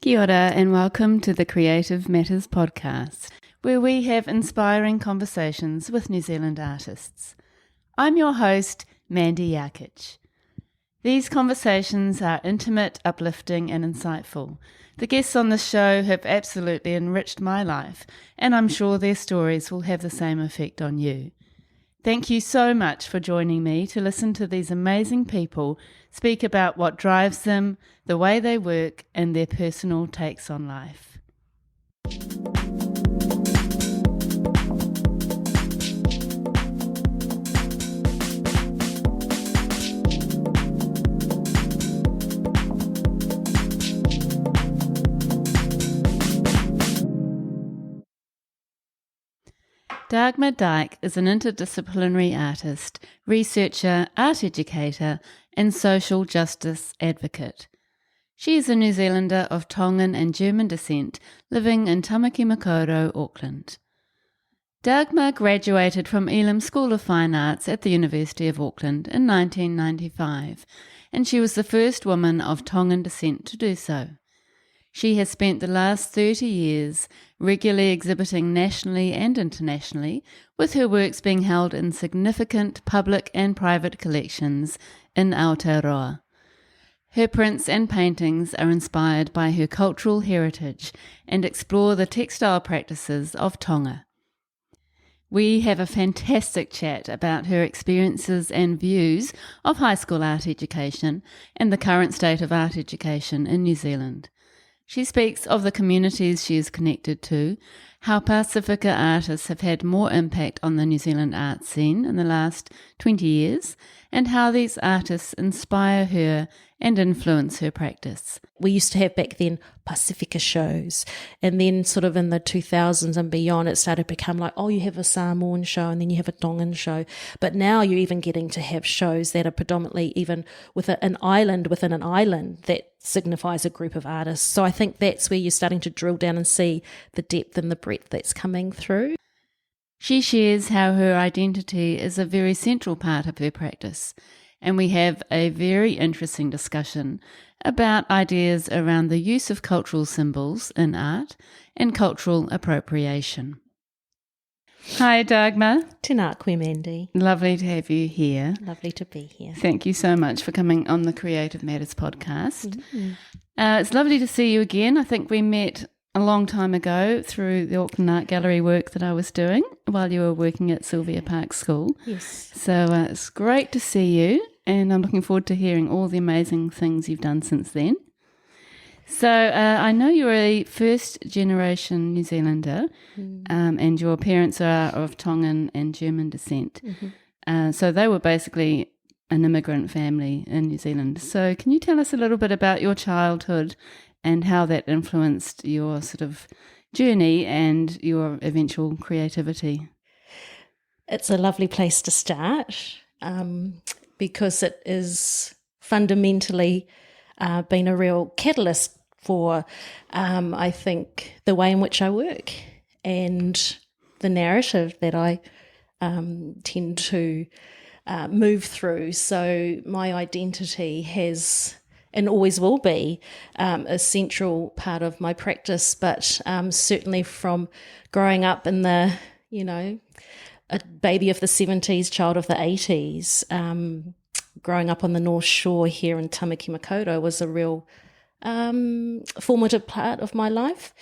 Kia ora and welcome to the Creative Matters podcast, where we have inspiring conversations with New Zealand artists. I'm your host, Mandy Yarkich. These conversations are intimate, uplifting and insightful. The guests on the show have absolutely enriched my life, and I'm sure their stories will have the same effect on you. Thank you so much for joining me to listen to these amazing people speak about what drives them, the way they work, and their personal takes on life. Dagmar Dyck is an interdisciplinary artist, researcher, art educator, and social justice advocate. She is a New Zealander of Tongan and German descent, living in Tāmaki Makaurau, Auckland. Dagmar graduated from Elam School of Fine Arts at the University of Auckland in 1995, and she was the first woman of Tongan descent to do so. She has spent the last 30 years regularly exhibiting nationally and internationally, with her works being held in significant public and private collections in Aotearoa. Her prints and paintings are inspired by her cultural heritage and explore the textile practices of Tonga. We have a fantastic chat about her experiences and views of high school art education and the current state of art education in New Zealand. She speaks of the communities she is connected to, how Pacifica artists have had more impact on the New Zealand art scene in the last 20 years, and how these artists inspire her and influence her practice. We used to have back then Pacifica shows, and then sort of in the 2000s and beyond it started to become like, oh, you have a Samoan show and then you have a Tongan show, but now you're even getting to have shows that are predominantly even with an island within an island that signifies a group of artists. So I think that's where you're starting to drill down and see the depth and the breadth that's coming through. She shares how her identity is a very central part of her practice, and we have a very interesting discussion about ideas around the use of cultural symbols in art and cultural appropriation. Hi Dagmar. Tēnā koe, Mandy. Lovely to have you here. Lovely to be here. Thank you so much for coming on the Creative Matters podcast. Mm-hmm. It's lovely to see you again. I think we met a long time ago through the Auckland Art Gallery work that I was doing while you were working at Sylvia Park School. Yes. So it's great to see you, and I'm looking forward to hearing all the amazing things you've done since then. So I know you're a first-generation New Zealander, and your parents are of Tongan and German descent. Mm-hmm. So they were basically an immigrant family in New Zealand. So can you tell us a little bit about your childhood and how that influenced your sort of journey and your eventual creativity? It's a lovely place to start because it is fundamentally been a real catalyst for, I think, the way in which I work and the narrative that I tend to move through. So my identity has and always will be a central part of my practice, but certainly from growing up in the, a baby of the 70s, child of the 80s, growing up on the North Shore here in Tāmaki Makaurau was a real formative part of my life.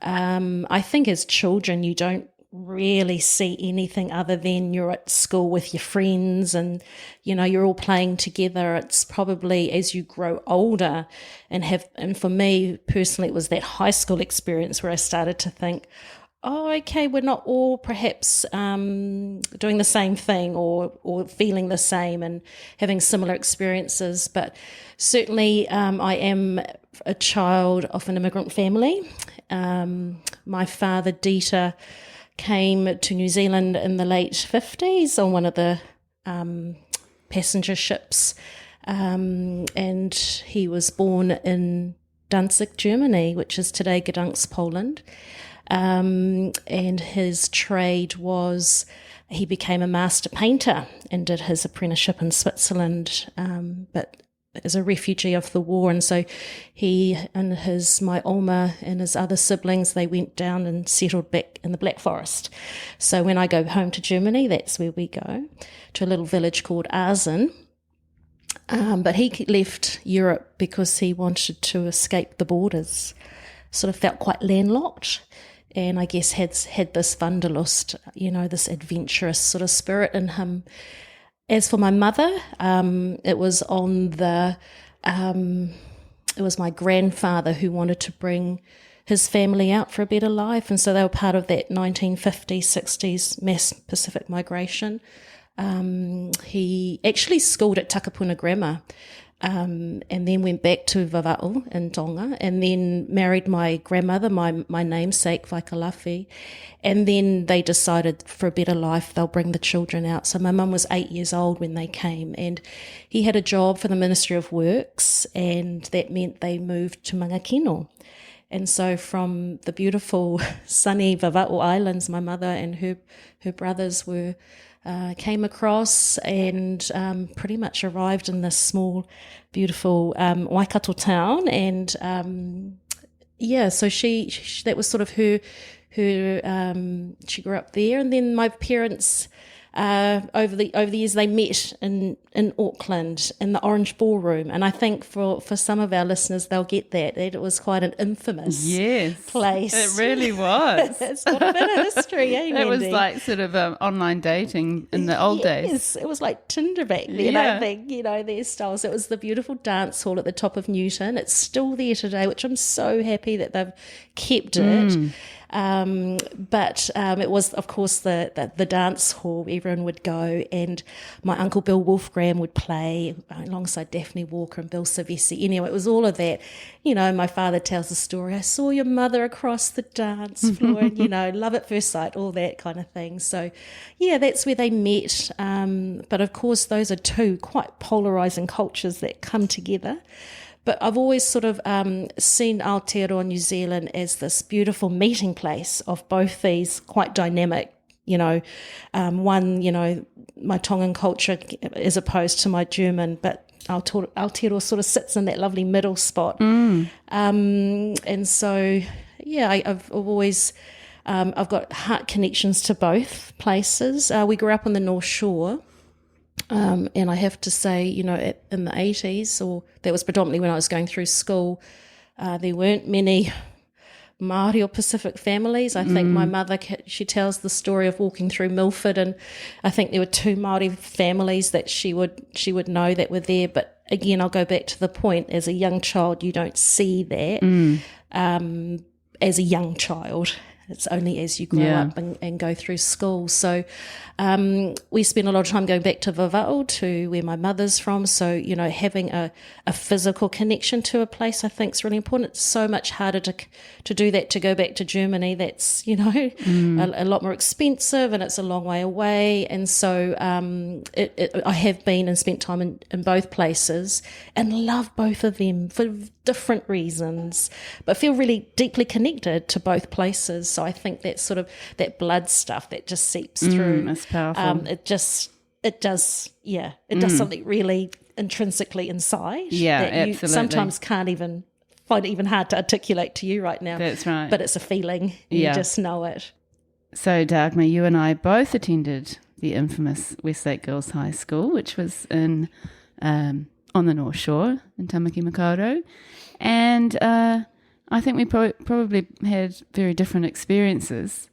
I think as children you don't really see anything other than you're at school with your friends and you're all playing together. It's probably as you grow older and for me personally it was that high school experience where I started to think, oh, okay, we're not all perhaps doing the same thing or feeling the same and having similar experiences. But certainly I am a child of an immigrant family. My father, Dieter, came to New Zealand in the late 50s on one of the passenger ships, and he was born in Danzig, Germany, which is today Gdansk, Poland. And his trade was he became a master painter and did his apprenticeship in Switzerland, but as a refugee of the war, and so he and my Oma and his other siblings, they went down and settled back in the Black Forest. So when I go home to Germany, that's where we go, to a little village called Aachen. But he left Europe because he wanted to escape the borders, sort of felt quite landlocked, and I guess had this Wanderlust, this adventurous sort of spirit in him. As for my mother, it was my grandfather who wanted to bring his family out for a better life, and so they were part of that 1950s, 60s mass Pacific migration. He actually schooled at Takapuna Grammar, and then went back to Vava'u in Tonga, and then married my grandmother, my namesake, Vaikalafi, and then they decided for a better life they'll bring the children out. So my mum was 8 years old when they came, and he had a job for the Ministry of Works, and that meant they moved to Mangakino. And so from the beautiful sunny Vava'u Islands, my mother and her brothers came across and pretty much arrived in this small, beautiful Waikato town. And so she that was sort of her she grew up there. And then my parents, over the years, they met in Auckland in the Orange Ballroom, and I think for some of our listeners they'll get that it was quite an infamous place. It really was. It's got a bit of history, eh, It was Mandy? like sort of online dating in the old days. Yes, it was like Tinder back then, I think, their styles. It was the beautiful dance hall at the top of Newton. It's still there today, which I'm so happy that they've kept it. But it was, of course, the dance hall. Everyone would go, and my uncle Bill Wolfgram would play alongside Daphne Walker and Bill Savesi. Anyway, it was all of that. My father tells the story, I saw your mother across the dance floor, and, love at first sight, all that kind of thing. So, yeah, that's where they met. But, of course, those are two quite polarising cultures that come together. But I've always sort of seen Aotearoa New Zealand as this beautiful meeting place of both these quite dynamic, one, my Tongan culture as opposed to my German, but Aotearoa sort of sits in that lovely middle spot. And so, yeah, I've always, I've got heart connections to both places. We grew up on the North Shore. And I have to say, in the 80s, or that was predominantly when I was going through school, there weren't many Māori or Pacific families. I think my mother, she tells the story of walking through Milford, and I think there were 2 Māori families that she would know that were there. But again, I'll go back to the point, as a young child, you don't see that as a young child. It's only as you grow up and go through school. So we spent a lot of time going back to Vava'u, to where my mother's from. So, having a physical connection to a place I think is really important. It's so much harder to do that, to go back to Germany. That's, a lot more expensive, and it's a long way away. And so I have been and spent time in both places and love both of them for different reasons, but feel really deeply connected to both places. So I think that's sort of that blood stuff that just seeps through. That's powerful. It does something really intrinsically inside. Yeah, that you absolutely. sometimes can't even find it even hard to articulate to you right now. That's right. But it's a feeling. You just know it. So, Dagmar, you and I both attended the infamous Westlake Girls High School, which was on the North Shore in Tāmaki Makaurau. And I think we probably had very different experiences.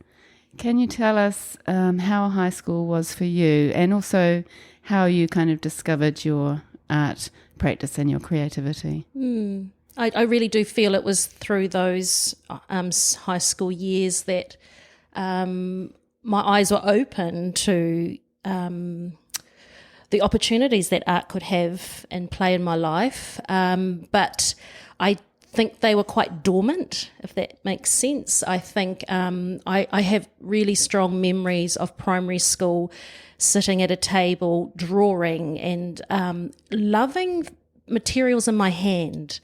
Can you tell us how high school was for you, and also how you kind of discovered your art practice and your creativity? I really do feel it was through those high school years that my eyes were open to the opportunities that art could have and play in my life. But I think they were quite dormant, if that makes sense. I think I have really strong memories of primary school, sitting at a table, drawing and loving materials in my hand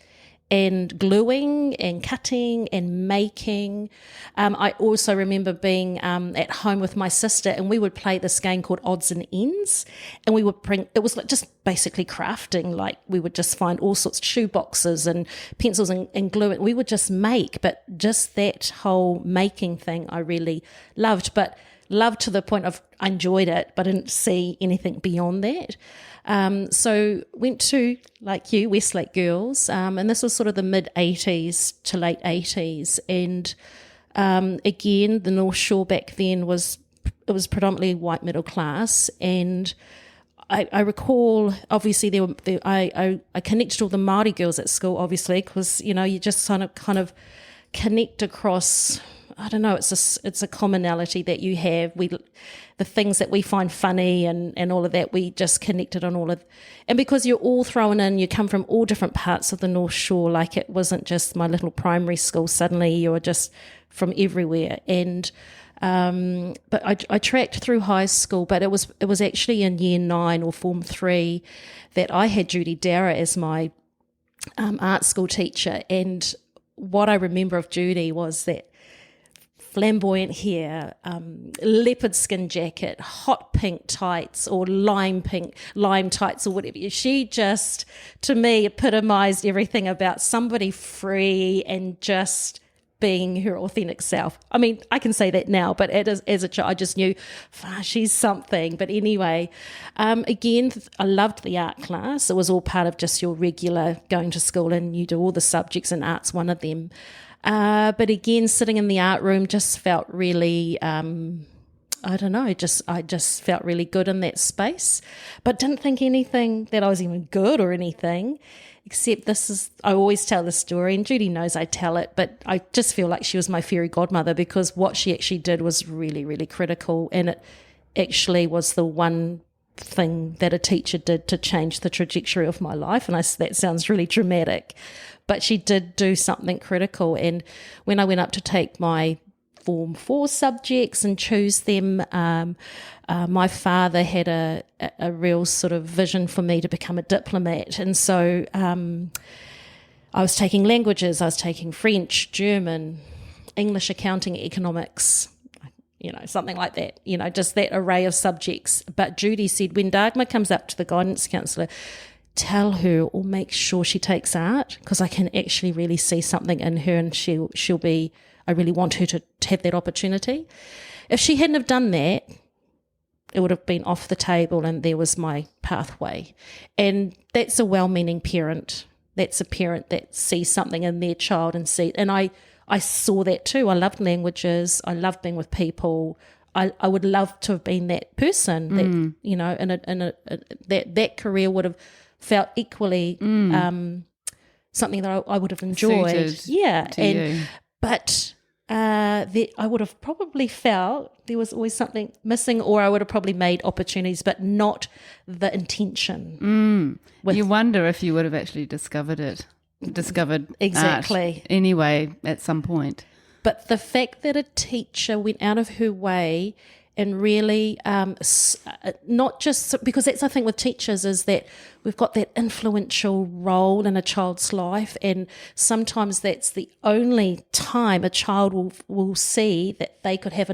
and gluing and cutting and making. I also remember being at home with my sister, and we would play this game called Odds and Ends, and we would it was like just basically crafting. Like we would just find all sorts of shoe boxes and pencils and glue it. We would just make, but just that whole making thing I really loved, but loved to the point of I enjoyed it, but I didn't see anything beyond that. So went to, like you, Westlake Girls, and this was sort of the mid-80s to late 80s. And again, the North Shore back then was predominantly white middle class. And I recall, obviously, I connected all the Māori girls at school, obviously, because, you just kind of connect across. I don't know, it's a commonality that you have. The things that we find funny and all of that, we just connected on all of, and because you're all thrown in, you come from all different parts of the North Shore, like it wasn't just my little primary school, suddenly you're just from everywhere. And but I tracked through high school, but it was actually in year 9 or form 3 that I had Judy Dowra as my art school teacher. And what I remember of Judy was that flamboyant hair, leopard skin jacket, hot pink tights or lime tights or whatever. She just, to me, epitomised everything about somebody free and just being her authentic self. I mean, I can say that now, but as a child, I just knew, she's something. But anyway, again, I loved the art class. It was all part of just your regular going to school, and you do all the subjects, and art's one of them. But again, sitting in the art room just felt really, I don't know, I just felt really good in that space, but didn't think anything that I was even good or anything, except I always tell the story, and Judy knows I tell it, but I just feel like she was my fairy godmother, because what she actually did was really, really critical, and it actually was the one thing that a teacher did to change the trajectory of my life. And that sounds really dramatic, but she did do something critical. And when I went up to take my Form 4 subjects and choose them, my father had a real sort of vision for me to become a diplomat. And so I was taking languages. I was taking French, German, English, accounting, economics, something like that, just that array of subjects. But Judy said, when Dagmar comes up to the guidance counsellor, tell her or make sure she takes art, because I can actually really see something in her, and she'll be, I really want her to have that opportunity. If she hadn't have done that, it would have been off the table, and there was my pathway. And that's a well-meaning parent. That's a parent that sees something in their child and I saw that too. I loved languages. I loved being with people. I would love to have been that person that, that career would have felt equally something that I would have enjoyed. But I would have probably felt there was always something missing, or I would have probably made opportunities, but not the intention. You wonder if you would have actually discovered exactly art anyway at some point. But the fact that a teacher went out of her way and really not just because that's the thing with teachers, is that we've got that influential role in a child's life, and sometimes that's the only time a child will see that they could have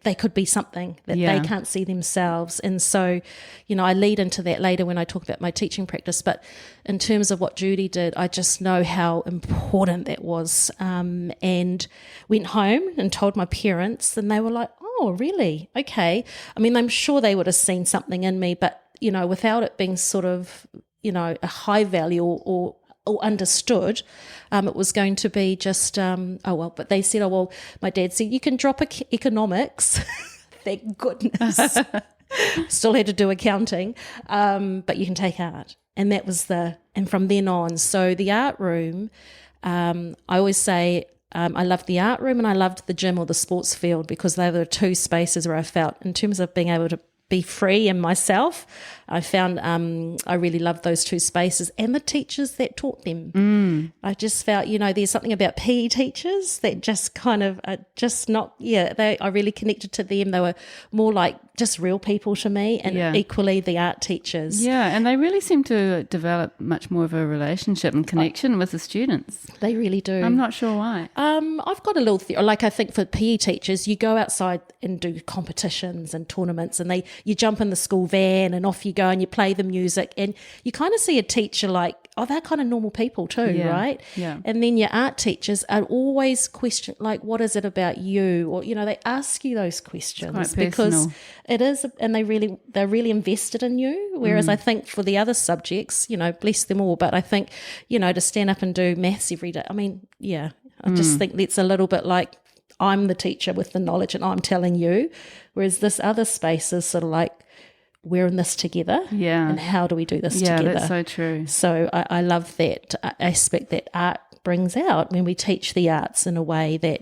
they could be something that they can't see themselves. And so, I lead into that later when I talk about my teaching practice, but in terms of what Judy did, I just know how important that was, and went home and told my parents, and they were like, oh, really? Okay. I mean, I'm sure they would have seen something in me, but, without it being sort of, a high value or understood, it was going to be just, but they said, my dad said, you can drop economics. Thank goodness. Still had to do accounting, but you can take art. And that was and from then on, so the art room, I always say, I loved the art room and I loved the gym or the sports field, because they were the two spaces where I felt, in terms of being able to be free and myself, I found I really loved those two spaces, and the teachers that taught them. I just felt, there's something about PE teachers that just kind of are just not, I really connected to them. They were more like just real people to me, and equally the art teachers. Yeah, and they really seem to develop much more of a relationship and connection with the students. They really do. I'm not sure why. I've got a little theory. Like I think for PE teachers, you go outside and do competitions and tournaments, and you jump in the school van and off you go and you play the music, and you kind of see a teacher like, oh, they're kind of normal people too, right? Yeah. And then your art teachers are always question like, what is it about you? Or, they ask you those questions because it is, and they're really invested in you. Whereas I think for the other subjects, bless them all, but I think, to stand up and do maths every day, I just think that's a little bit like I'm the teacher with the knowledge and I'm telling you, whereas this other space is sort of like, we're in this together, and how do we do this together? Yeah, that's so true. So I love that aspect that art brings out when we teach the arts in a way that,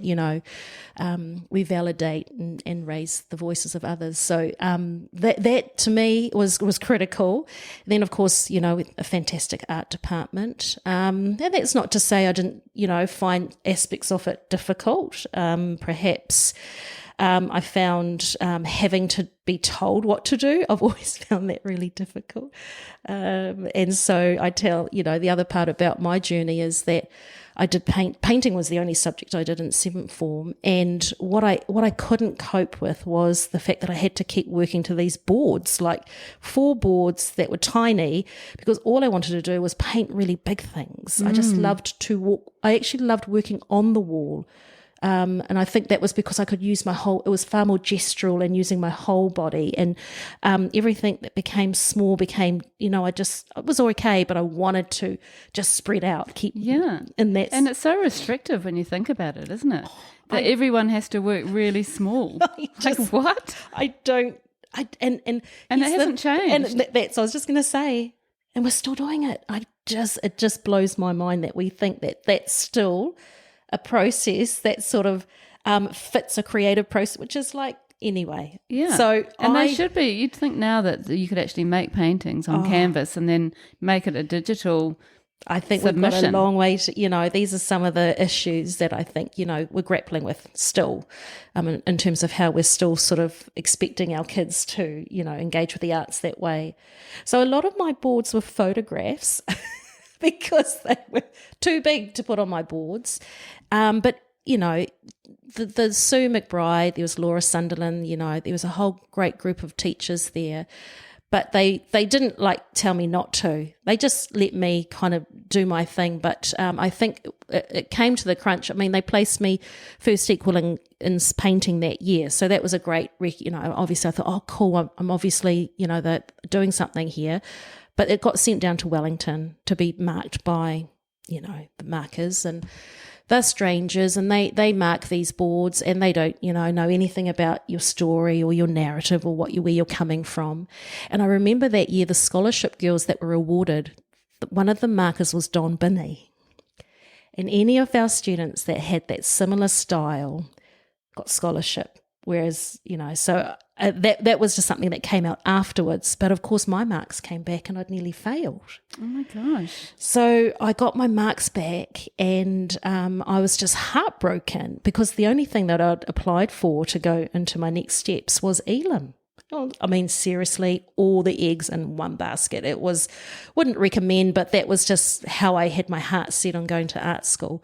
we validate and raise the voices of others. So that to me was critical. Then, of course, a fantastic art department. And that's not to say I didn't, find aspects of it difficult. Perhaps I found having to be told what to do. I've always found that really difficult. And so I tell, the other part about my journey is that I did painting was the only subject I did in seventh form. And what I couldn't cope with was the fact that I had to keep working to these boards, like 4 boards that were tiny, because all I wanted to do was paint really big things. I just loved to walk. I actually loved working on the wall. And I think that was because I could use it was far more gestural and using my whole body, and everything that became small became, it was okay, but I wanted to just spread out, and it's so restrictive when you think about it, isn't it? That everyone has to work really small. What? I don't, and it hasn't changed. And that's, I was just going to say, and we're still doing it. It just blows my mind that we think that that's still a process that sort of fits a creative process, which is like, anyway. Yeah. So they should be. You'd think now that you could actually make paintings on canvas and then make it a digital I think submission. We've got a long way to, these are some of the issues that I think, we're grappling with still, in terms of how we're still sort of expecting our kids to, engage with the arts that way. So a lot of my boards were photographs because they were too big to put on my boards. But, the Sue McBride, there was Laura Sunderland, there was a whole great group of teachers there. But they didn't tell me not to. They just let me kind of do my thing. But I think it came to the crunch. I mean, they placed me first equal in painting that year. So that was a great, obviously I thought, oh, cool, I'm obviously, doing something here. But it got sent down to Wellington to be marked by, the markers, and they're strangers, and they mark these boards, and they don't, know anything about your story or your narrative or where you're coming from. And I remember that year the scholarship girls that were awarded, one of the markers was Don Binney. And any of our students that had that similar style got scholarship. Whereas, so that was just something that came out afterwards. But of course, my marks came back and I'd nearly failed. Oh my gosh. So I got my marks back, and I was just heartbroken because the only thing that I'd applied for to go into my next steps was Elam. I mean, seriously, all the eggs in one basket. Wouldn't recommend, but that was just how I had my heart set on going to art school.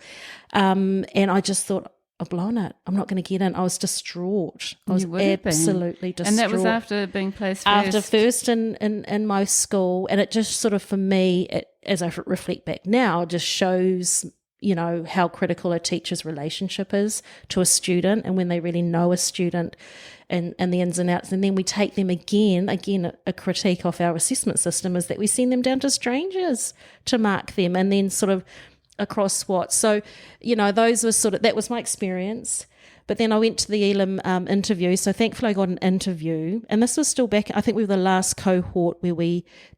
And I just thought, I've blown it. I'm not going to get in. I was distraught. I was absolutely distraught. And that was after being placed first? After first in my school. And it just sort of, for me, as I reflect back now, just shows, how critical a teacher's relationship is to a student, and when they really know a student and the ins and outs. And then we take them again, a critique of our assessment system is that we send them down to strangers to mark them, and then sort of across what. So, those were that was my experience. But then I went to the Elam interview. So thankfully I got an interview. And this was still back, I think we were the last cohort where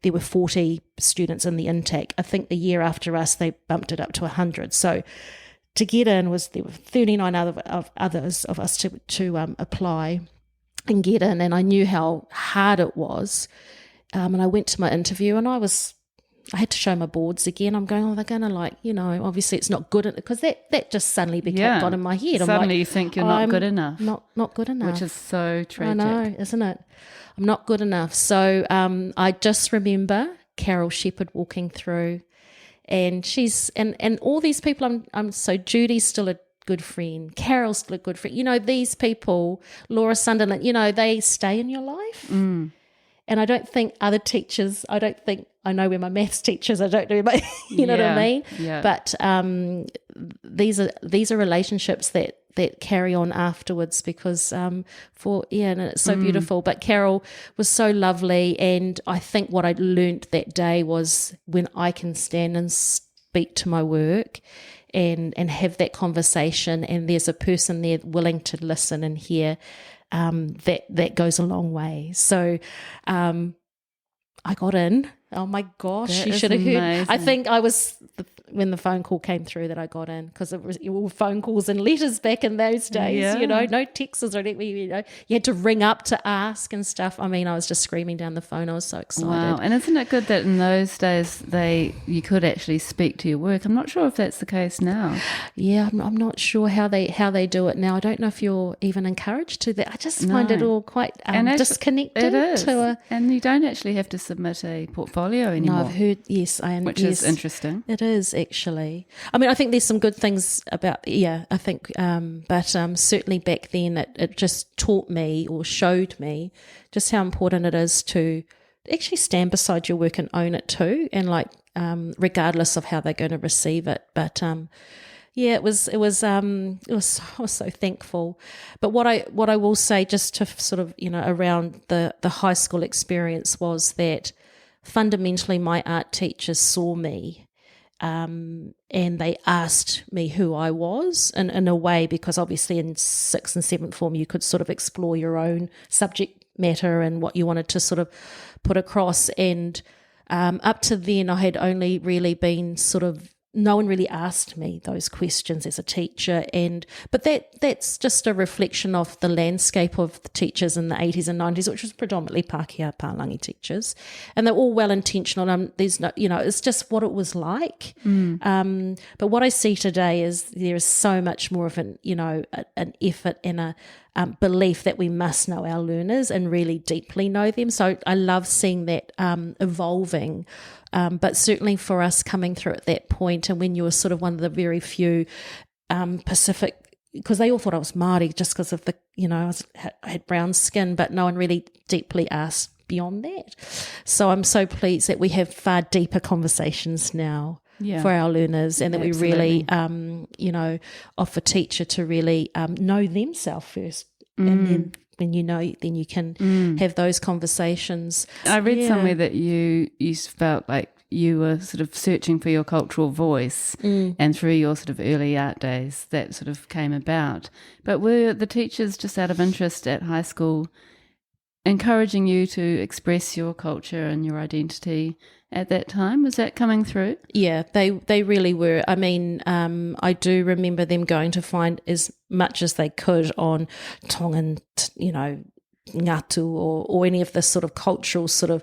there were 40 students in the intake. I think the year after us, they bumped it up to 100. So to get in there were 39 others of us to apply and get in. And I knew how hard it was. And I went to my interview and I was I had to show my boards again. I'm going, they're going to obviously it's not good, because that just suddenly got in my head. Suddenly you think you're not good enough. Not good enough. Which is so tragic. I know, isn't it? I'm not good enough. So I just remember Carol Shepherd walking through, and she's, and all these people, so Judy's still a good friend, Carol's still a good friend. These people, Laura Sunderland, they stay in your life. Mm. And I don't think other teachers, I know where my maths teachers, I don't know, but you know what I mean? Yeah. But these are relationships that carry on afterwards, because and it's so beautiful. But Carol was so lovely, and I think what I learned that day was when I can stand and speak to my work and have that conversation, and there's a person there willing to listen and hear, that goes a long way. So I got in. Oh my gosh, you should have heard. I think I was, when the phone call came through, that I got in, because it was all phone calls and letters back in those days, no texts or anything, you had to ring up to ask and stuff. I mean, I was just screaming down the phone. I was so excited. Wow. And isn't it good that in those days you could actually speak to your work? I'm not sure if that's the case now. Yeah, I'm not sure how they do it now. I don't know if you're even encouraged to that. I just find it all quite disconnected. It is. And you don't actually have to submit a portfolio anymore. No, I've heard, which is interesting. It is, actually. I mean, I think there's some good things about, I think, but certainly back then it just taught me, or showed me, just how important it is to actually stand beside your work and own it too, and regardless of how they're going to receive it. But I was so thankful. But what I will say, just to sort of, around the high school experience, was that fundamentally my art teachers saw me, and they asked me who I was, and in a way, because obviously in 6th and 7th form you could sort of explore your own subject matter and what you wanted to sort of put across. And up to then I had only really been sort of, no one really asked me those questions as a teacher, but that's just a reflection of the landscape of the teachers in the 80s and 90s, which was predominantly Pākehā Pālangi teachers, and they're all well intentional. There's no, it's just what it was like. But what I see today is there is so much more of an effort and a belief that we must know our learners and really deeply know them. So I love seeing that evolving. But certainly for us coming through at that point, and when you were sort of one of the very few Pacific, because they all thought I was Māori just because of the, I had brown skin, but no one really deeply asked beyond that. So I'm so pleased that we have far deeper conversations now for our learners, and that we really, offer teacher to really know themselves first, and then when then you can have those conversations. I read somewhere that you felt like you were sort of searching for your cultural voice, and through your sort of early art days that sort of came about. But were the teachers, just out of interest at high school, encouraging you to express your culture and your identity at that time? Was that coming through? Yeah, they really were. I mean, I do remember them going to find as much as they could on Tongan, ngatu or any of the sort of cultural sort of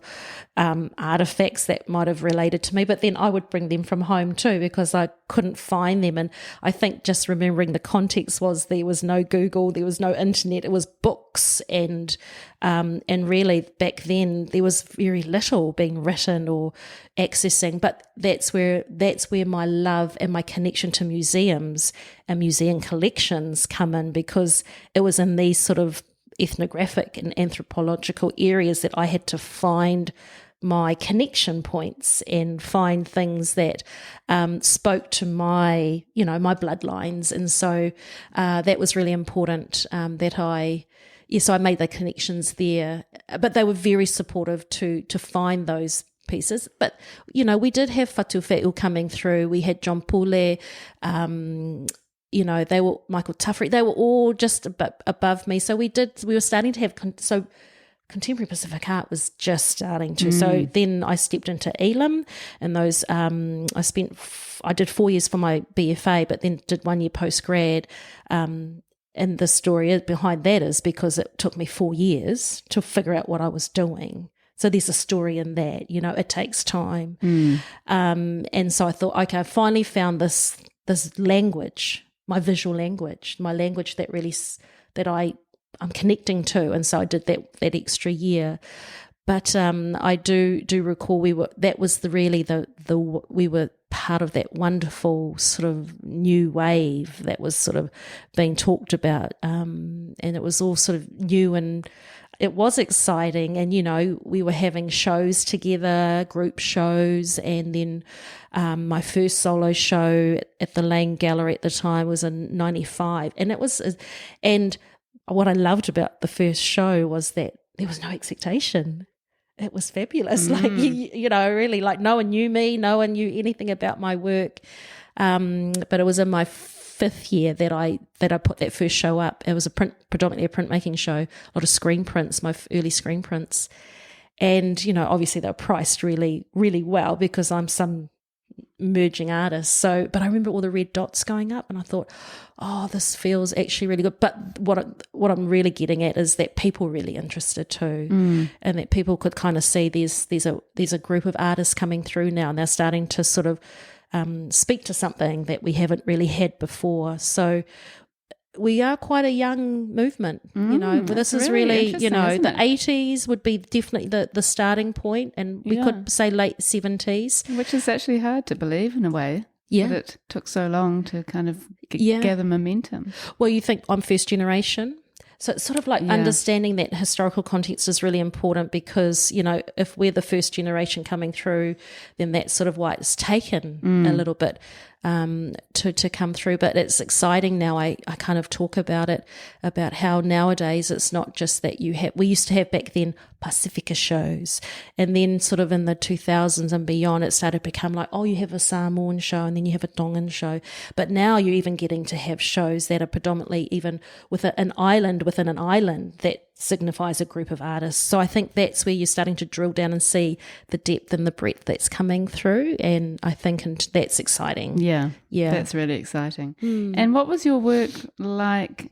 artifacts that might have related to me. But then I would bring them from home too, because I couldn't find them. And I think just remembering the context was there was no Google, there was no internet, it was books, and really back then there was very little being written or accessing. But that's where my love and my connection to museums and museum collections come in, because it was in these sort of ethnographic and anthropological areas that I had to find my connection points and find things that spoke to my bloodlines. And so that was really important, so I made the connections there. But they were very supportive to find those pieces. But, we did have Whatu Whe'u coming through. We had John Pule, they were Michael Tuffrey, they were all just above me. So we were starting to have, contemporary Pacific art was just starting to. So then I stepped into Elam, and those, I did 4 years for my BFA, but then did 1 year post-grad. And the story behind that is because it took me 4 years to figure out what I was doing. So there's a story in that, it takes time. And so I thought, okay, I finally found this language, my visual language, my language that really, that I'm connecting to. And so I did that extra year. But I do recall we were part of that wonderful sort of new wave that was sort of being talked about, and it was all sort of new, and it was exciting. And we were having shows together, group shows, and then my first solo show at the Lane Gallery at the time was in '95, and what I loved about the first show was that there was no expectation. It was fabulous. Like, really, like, no one knew me, no one knew anything about my work. But it was in my 5th year that I put that first show up. It was predominantly a printmaking show, a lot of screen prints, my early screen prints. And, obviously they were priced really, really well because I'm some emerging artist. So, but I remember all the red dots going up, and I thought, oh, this feels actually really good. But what I'm really getting at is that people are really interested too, and that people could kind of see there's a group of artists coming through now, and they're starting to sort of speak to something that we haven't really had before. So we are quite a young movement, but this is really, the 80s would be definitely the starting point, and we could say late 70s. Which is actually hard to believe in a way. Yeah. That it took so long to kind of gather momentum. Well, you think I'm first generation. So it's sort of like understanding that historical context is really important because, if we're the first generation coming through, then that's sort of why it's taken a little bit to come through. But it's exciting now. I kind of talk about it, about how nowadays it's not just that we used to have back then Pacifica shows, and then sort of in the 2000s and beyond it started to become like, oh, you have a Samoan show and then you have a Tongan show. But now you're even getting to have shows that are predominantly even with an island within an island that signifies a group of artists. So I think that's where you're starting to drill down and see the depth and the breadth that's coming through, and I think that's exciting. Yeah, that's really exciting. And what was your work like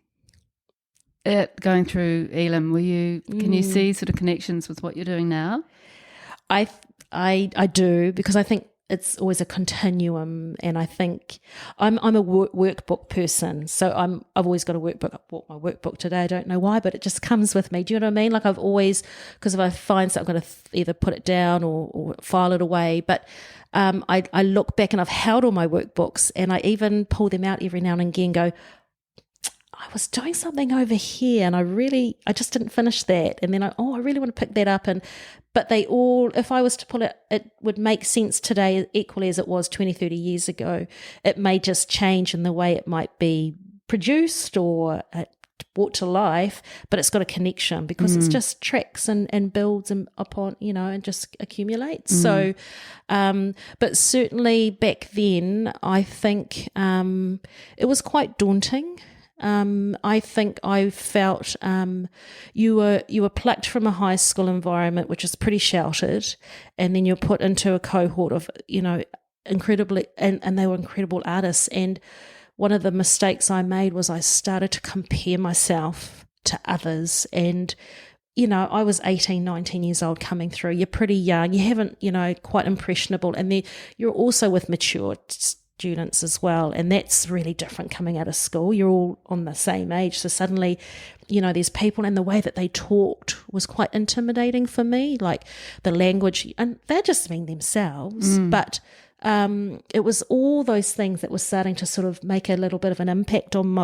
going through Elam? Can you see sort of connections with what you're doing now? I do, because I think it's always a continuum, and I think I'm a workbook person, so I've always got a workbook. I bought my workbook today. I don't know why, but it just comes with me. Do you know what I mean? Like I've always, because if I find something, I'm going to either put it down or file it away. But I look back and I've held all my workbooks, and I even pull them out every now and again and go, I was doing something over here and I just didn't finish that. And then I really want to pick that up. But they all, if I was to pull it, it would make sense today equally as it was 20, 30 years ago. It may just change in the way it might be produced or brought to life, but it's got a connection because it's just tracks and builds and upon, and just accumulates. So, but certainly back then, I think it was quite daunting. I think I felt you were plucked from a high school environment, which is pretty sheltered, and then you're put into a cohort of, incredibly, and they were incredible artists. And one of the mistakes I made was I started to compare myself to others. And, I was 18, 19 years old coming through. You're pretty young. You haven't, quite impressionable. And then you're also with mature students as well, and that's really different coming out of school. You're all on the same age, so suddenly there's people, and the way that they talked was quite intimidating for me, like the language, and they're just being themselves, but it was all those things that were starting to sort of make a little bit of an impact on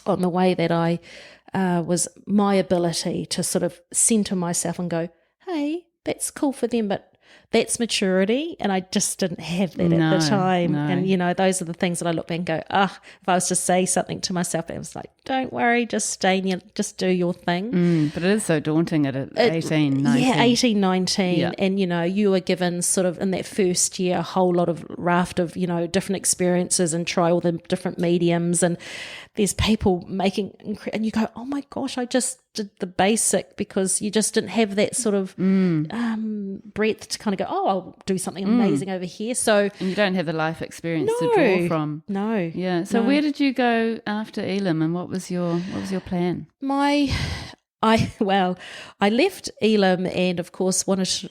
the way that I was, my ability to sort of center myself and go, hey, that's cool for them, but that's maturity, and I just didn't have that at the time. No. And, those are the things that I look back and go, if I was to say something to myself, it was like, don't worry, just just do your thing. But it is so daunting at 18, 19. Yeah, 18, 19. Yeah. And, you were given sort of in that first year a whole lot of raft of, different experiences and try all the different mediums, and there's people making, and you go, oh my gosh, I just did the basic, because you just didn't have that sort of breadth to kind of go, I'll do something amazing over here. So, and you don't have the life experience to draw from. No. Yeah. So where did you go after Elam, and what was your plan? I left Elam and, of course, wanted to,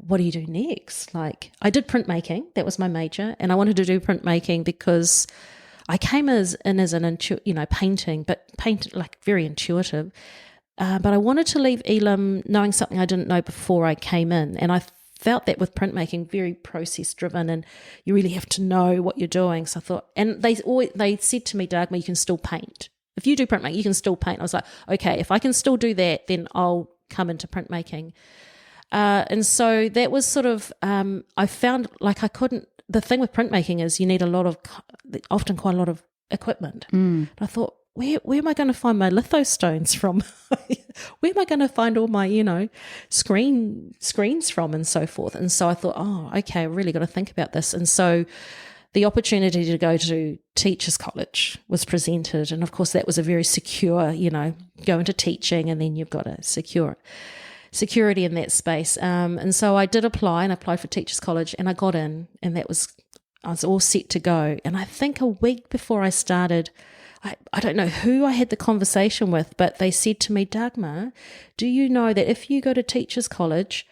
what do you do next? Like, I did printmaking. That was my major. And I wanted to do printmaking because I came as an painting, but like very intuitive. But I wanted to leave Elam knowing something I didn't know before I came in. And I felt that with printmaking, very process driven, and you really have to know what you're doing. So I thought, and they said to me, Dagmar, you can still paint. If you do printmaking, you can still paint. I was like, okay, if I can still do that, then I'll come into printmaking. And so that was sort of, I found like I couldn't, the thing with printmaking is you need often quite a lot of equipment. And I thought, where am I going to find my lithostones from? Where am I going to find all my, screens from and so forth? And so I thought, oh, okay, I really got to think about this. And so the opportunity to go to Teachers College was presented. And of course, that was a very secure, go into teaching and then you've got a security in that space. And so I did apply and applied for Teachers College and I got in, and I was all set to go. And I think a week before I started, I don't know who I had the conversation with, but they said to me, Dagmar, do you know that if you go to Teachers College,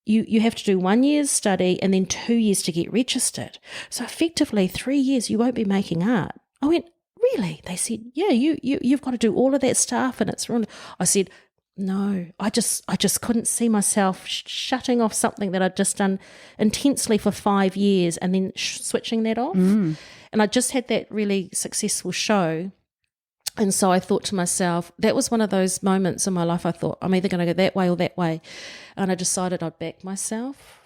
you have to do 1 year's study and then 2 years to get registered. So effectively 3 years you won't be making art. I went, really? They said, yeah, you've got to do all of that stuff and it's wrong. I said, no, I just couldn't see myself shutting off something that I'd just done intensely for 5 years and then switching that off. And I just had that really successful show. And so I thought to myself, that was one of those moments in my life I thought, I'm either going to go that way or that way. And I decided I'd back myself.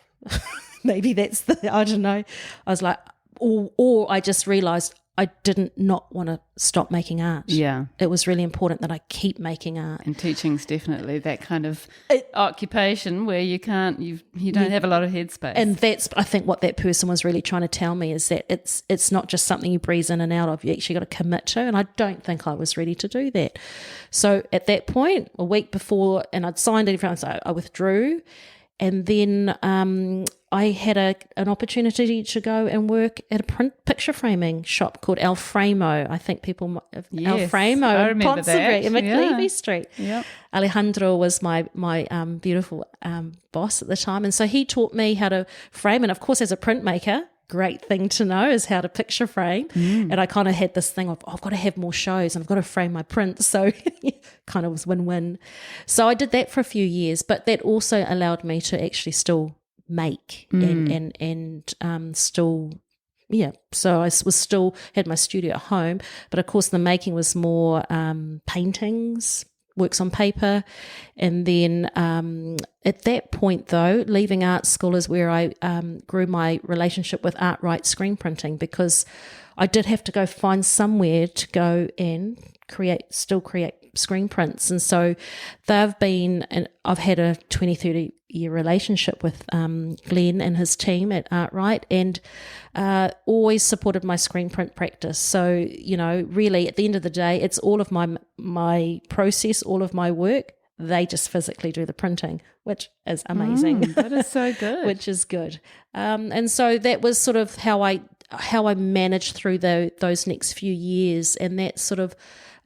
Maybe that's I don't know. I was like, or I just realised I didn't not want to stop making art. Yeah. It was really important that I keep making art. And teaching's definitely that kind of occupation where you don't have a lot of headspace. And that's, I think, what that person was really trying to tell me is that it's not just something you breeze in and out of. You actually got to commit to. And I don't think I was ready to do that. So at that point, a week before, and I'd signed everything, so I withdrew. And then I had an opportunity to go and work at a picture framing shop called Alframo. I think people Alframo in Pacifica, in McLeavy Street. Yeah. Alejandro was my beautiful boss at the time, and so he taught me how to frame. And of course, as a printmaker, great thing to know is how to picture frame. And I kind of had this thing of, I've got to have more shows and I've got to frame my prints. So kind of was win-win. So I did that for a few years, but that also allowed me to actually still make and still, yeah. So I was still had my studio at home, but of course the making was more paintings, works on paper. And then at that point, though, leaving art school is where I grew my relationship with Artwright screen printing, because I did have to go find somewhere to go and create screen prints. And so they've been, and I've had a 20-30 year relationship with Glenn and his team at Artwright, and always supported my screen print practice. So, really at the end of the day, it's all of my process, all of my work. They just physically do the printing, which is amazing. That is so good. Which is good. And so that was sort of how I managed through those next few years, and that sort of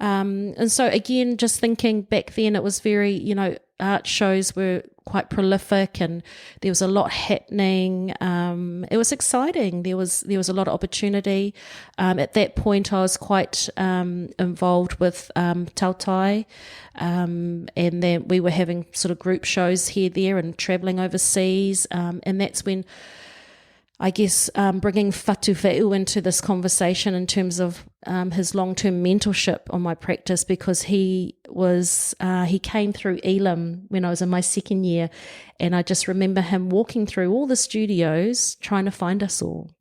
and so again, just thinking back then, it was very, art shows were quite prolific and there was a lot happening. It was exciting. There was a lot of opportunity. At that point, I was quite involved with Tautai, and then we were having sort of group shows here, there, and travelling overseas. And that's when, I guess, bringing Fatu Fe'u into this conversation in terms of his long-term mentorship on my practice, because he came through Elam when I was in my second year, and I just remember him walking through all the studios trying to find us all.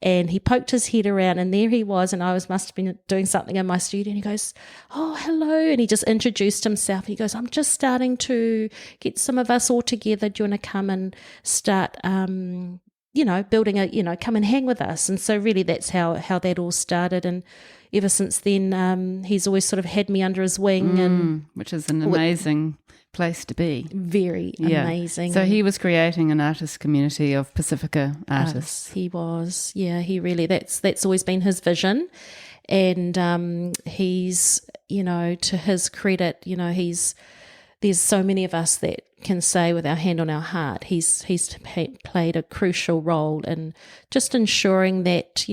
And he poked his head around, and there he was, and I must have been doing something in my studio, and he goes, "Oh, hello," and he just introduced himself. He goes, "I'm just starting to get some of us all together. Do you want to come and start building come and hang with us?" And so really that's how that all started. And ever since then, he's always sort of had me under his wing, and which is an amazing place to be. Very amazing. So he was creating an artist community of Pacifica artists. He was, he really, that's always been his vision. And he's, to his credit, he's there's so many of us that can say with our hand on our heart, he's played a crucial role in just ensuring that,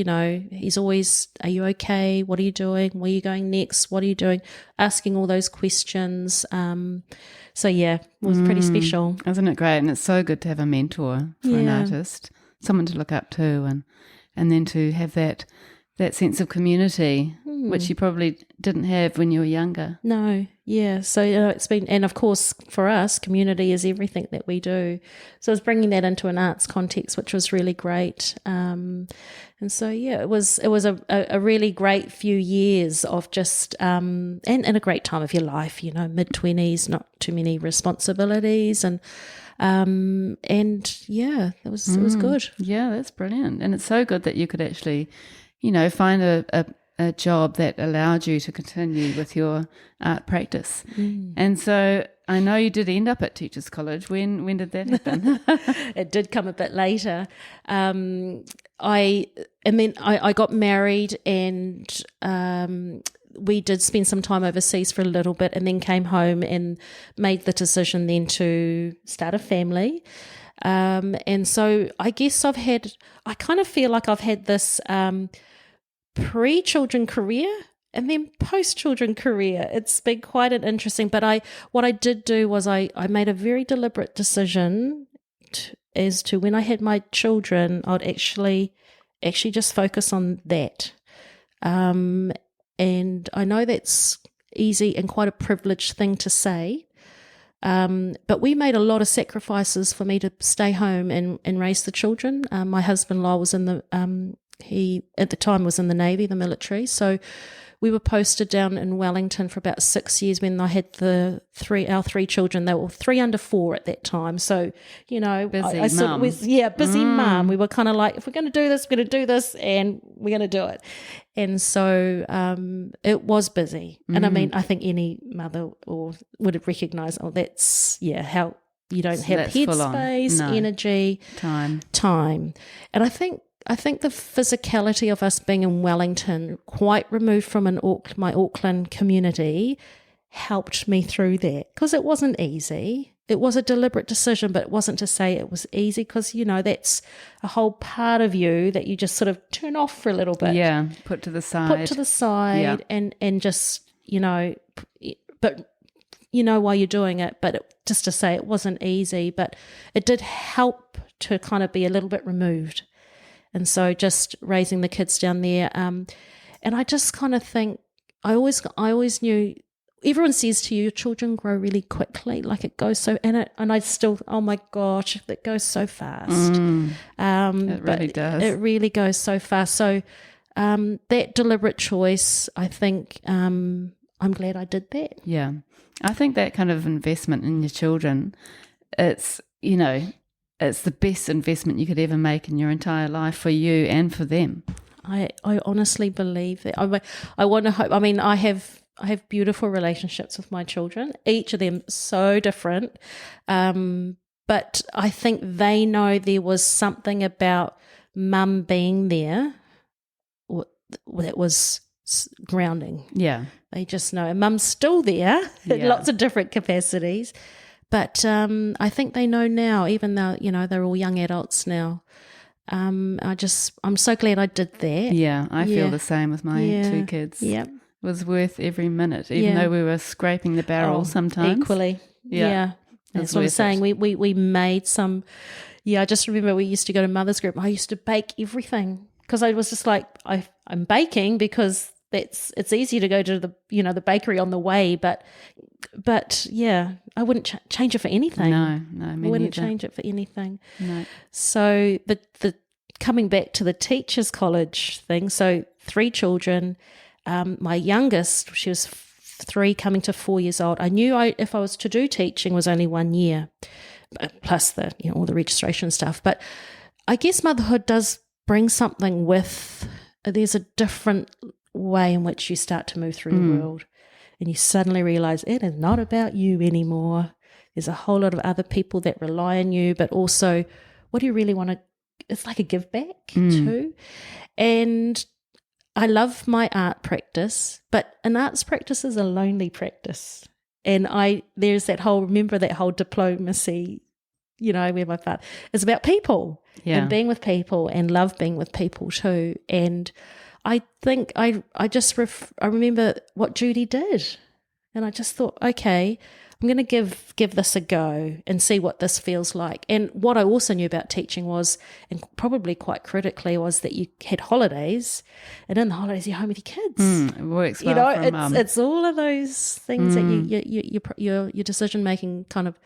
he's always, are you okay? What are you doing? Where are you going next? What are you doing? Asking all those questions. So yeah, it was pretty special. Isn't it great? And it's so good to have a mentor for an artist, someone to look up to, and then to have that sense of community, which you probably didn't have when you were younger. No, yeah. So it's been, and of course for us, community is everything that we do. So I was bringing that into an arts context, which was really great. And so yeah, it was a really great few years of just and a great time of your life. Mid-20s, not too many responsibilities, and yeah, it was good. Yeah, that's brilliant, and it's so good that you could actually, find a job that allowed you to continue with your art practice. And so I know you did end up at Teachers College. When did that happen? It did come a bit later. I got married, and we did spend some time overseas for a little bit, and then came home and made the decision then to start a family. And so I guess I kind of feel like I've had this pre-children career and then post-children career. It's been quite an interesting, but what I did do was I made a very deliberate decision as to when I had my children, I'd actually just focus on that. And I know that's easy and quite a privileged thing to say, but we made a lot of sacrifices for me to stay home and raise the children. My husband-in-law was in he at the time was in the Navy, the military, so we were posted down in Wellington for about 6 years when I had our three children. They were 3 under 4 at that time, so busy sort of was busy mum. We were kind of like, if we're going to do this, we're going to do this, and we're going to do it. And so it was busy, and I mean, I think any mother would have recognised, that's how you don't have headspace, energy, time, and I think the physicality of us being in Wellington, quite removed from my Auckland community, helped me through that, because it wasn't easy. It was a deliberate decision, but it wasn't to say it was easy, because, that's a whole part of you that you just sort of turn off for a little bit. Yeah, put to the side. And just, but while you're doing it, but just to say it wasn't easy, but it did help to kind of be a little bit removed. And so just raising the kids down there, and I just kind of think, I always knew, everyone says to you, your children grow really quickly, like it goes so, and I still, oh my gosh, it goes so fast. It really does. It really goes so fast. So that deliberate choice, I think, I'm glad I did that. Yeah, I think that kind of investment in your children, it's it's the best investment you could ever make in your entire life, for you and for them. I honestly believe that. I want to hope. I mean, I have beautiful relationships with my children. Each of them so different, but I think they know there was something about mum being there that was grounding. Yeah, they just know. And mum's still there in lots of different capacities. But I think they know now, even though, they're all young adults now. I'm so glad I did that. Yeah, I feel the same with my 2 kids. Yeah. It was worth every minute, even though we were scraping the barrel sometimes. Equally. Yeah. That's what I'm saying. We made some, I just remember we used to go to mother's group. I used to bake everything, because I was just like, I'm baking because it's easy to go to the the bakery on the way, but yeah, I wouldn't change it for anything. No, I wouldn't change it for anything. No. So the coming back to the Teachers College thing, so 3 children. My youngest, she was 3 coming to 4 years old. I knew if I was to do teaching was only 1 year, plus the all the registration stuff. But I guess motherhood does bring something with. There's a different way in which you start to move through the world, and you suddenly realize it is not about you anymore. There's a whole lot of other people that rely on you, but also, what do you really want to, it's like a give back too. And I love my art practice, but an arts practice is a lonely practice. And there's remember that whole diplomacy, where my part is about people and being with people and love being with people too. And I think I remember what Judy did, and I just thought, okay, I'm going to give this a go and see what this feels like. And what I also knew about teaching was, and probably quite critically, was that you had holidays, and in the holidays you're home with your kids. It works well for mum. It's all of those things that your decision making, kind of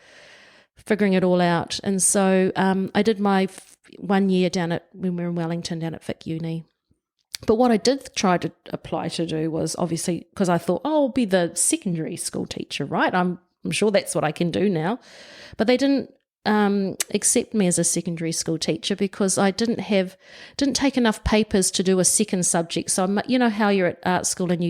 figuring it all out. And so I did my 1 year when we were in Wellington down at Vic Uni. But what I did try to apply to do was, obviously, because I thought, I'll be the secondary school teacher, right? I'm sure that's what I can do now. But they didn't accept me as a secondary school teacher because I didn't take enough papers to do a second subject. So you know how you're at art school and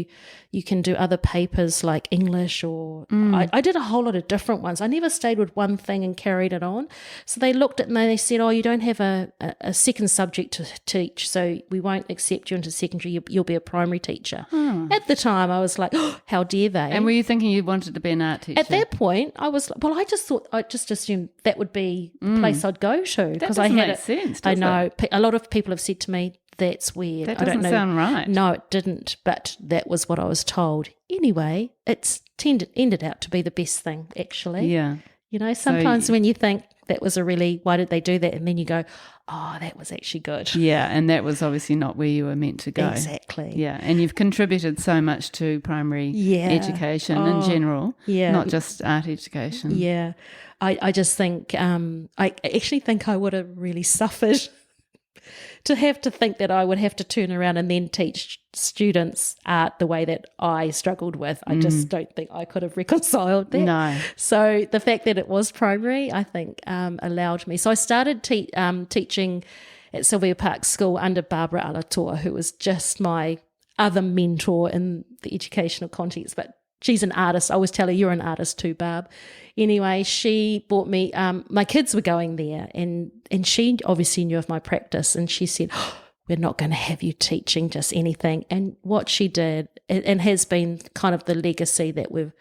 you can do other papers like English or I did a whole lot of different ones. I never stayed with one thing and carried it on. So they looked at me and they said, you don't have a second subject to teach, so we won't accept you into secondary. You'll be a primary teacher. At the time I was like, how dare they? And were you thinking you wanted to be an art teacher? At that point I was, I just assumed that would be the place I'd go to. That doesn't make sense, does I know. it? A lot of people have said to me, that's weird. That I don't doesn't know. sound right. No, it didn't, but that was what I was told. Anyway, it's ended out to be the best thing, actually. Yeah. Sometimes when you think that was why did they do that? And then you go, that was actually good. Yeah, and that was obviously not where you were meant to go. Exactly. Yeah, and you've contributed so much to primary education in general, not just art education. Yeah. I just think, I actually think I would have really suffered to have to think that I would have to turn around and then teach students art the way that I struggled with. I just don't think I could have reconciled that. No. So the fact that it was primary, I think, allowed me. So I started teaching at Sylvia Park School under Barbara Alatoa, who was just my other mentor in the educational context, but she's an artist. I always tell her, you're an artist too, Barb. Anyway, she brought me, my kids were going there and she obviously knew of my practice, and she said, we're not going to have you teaching just anything. And what she did, and has been kind of the legacy that we've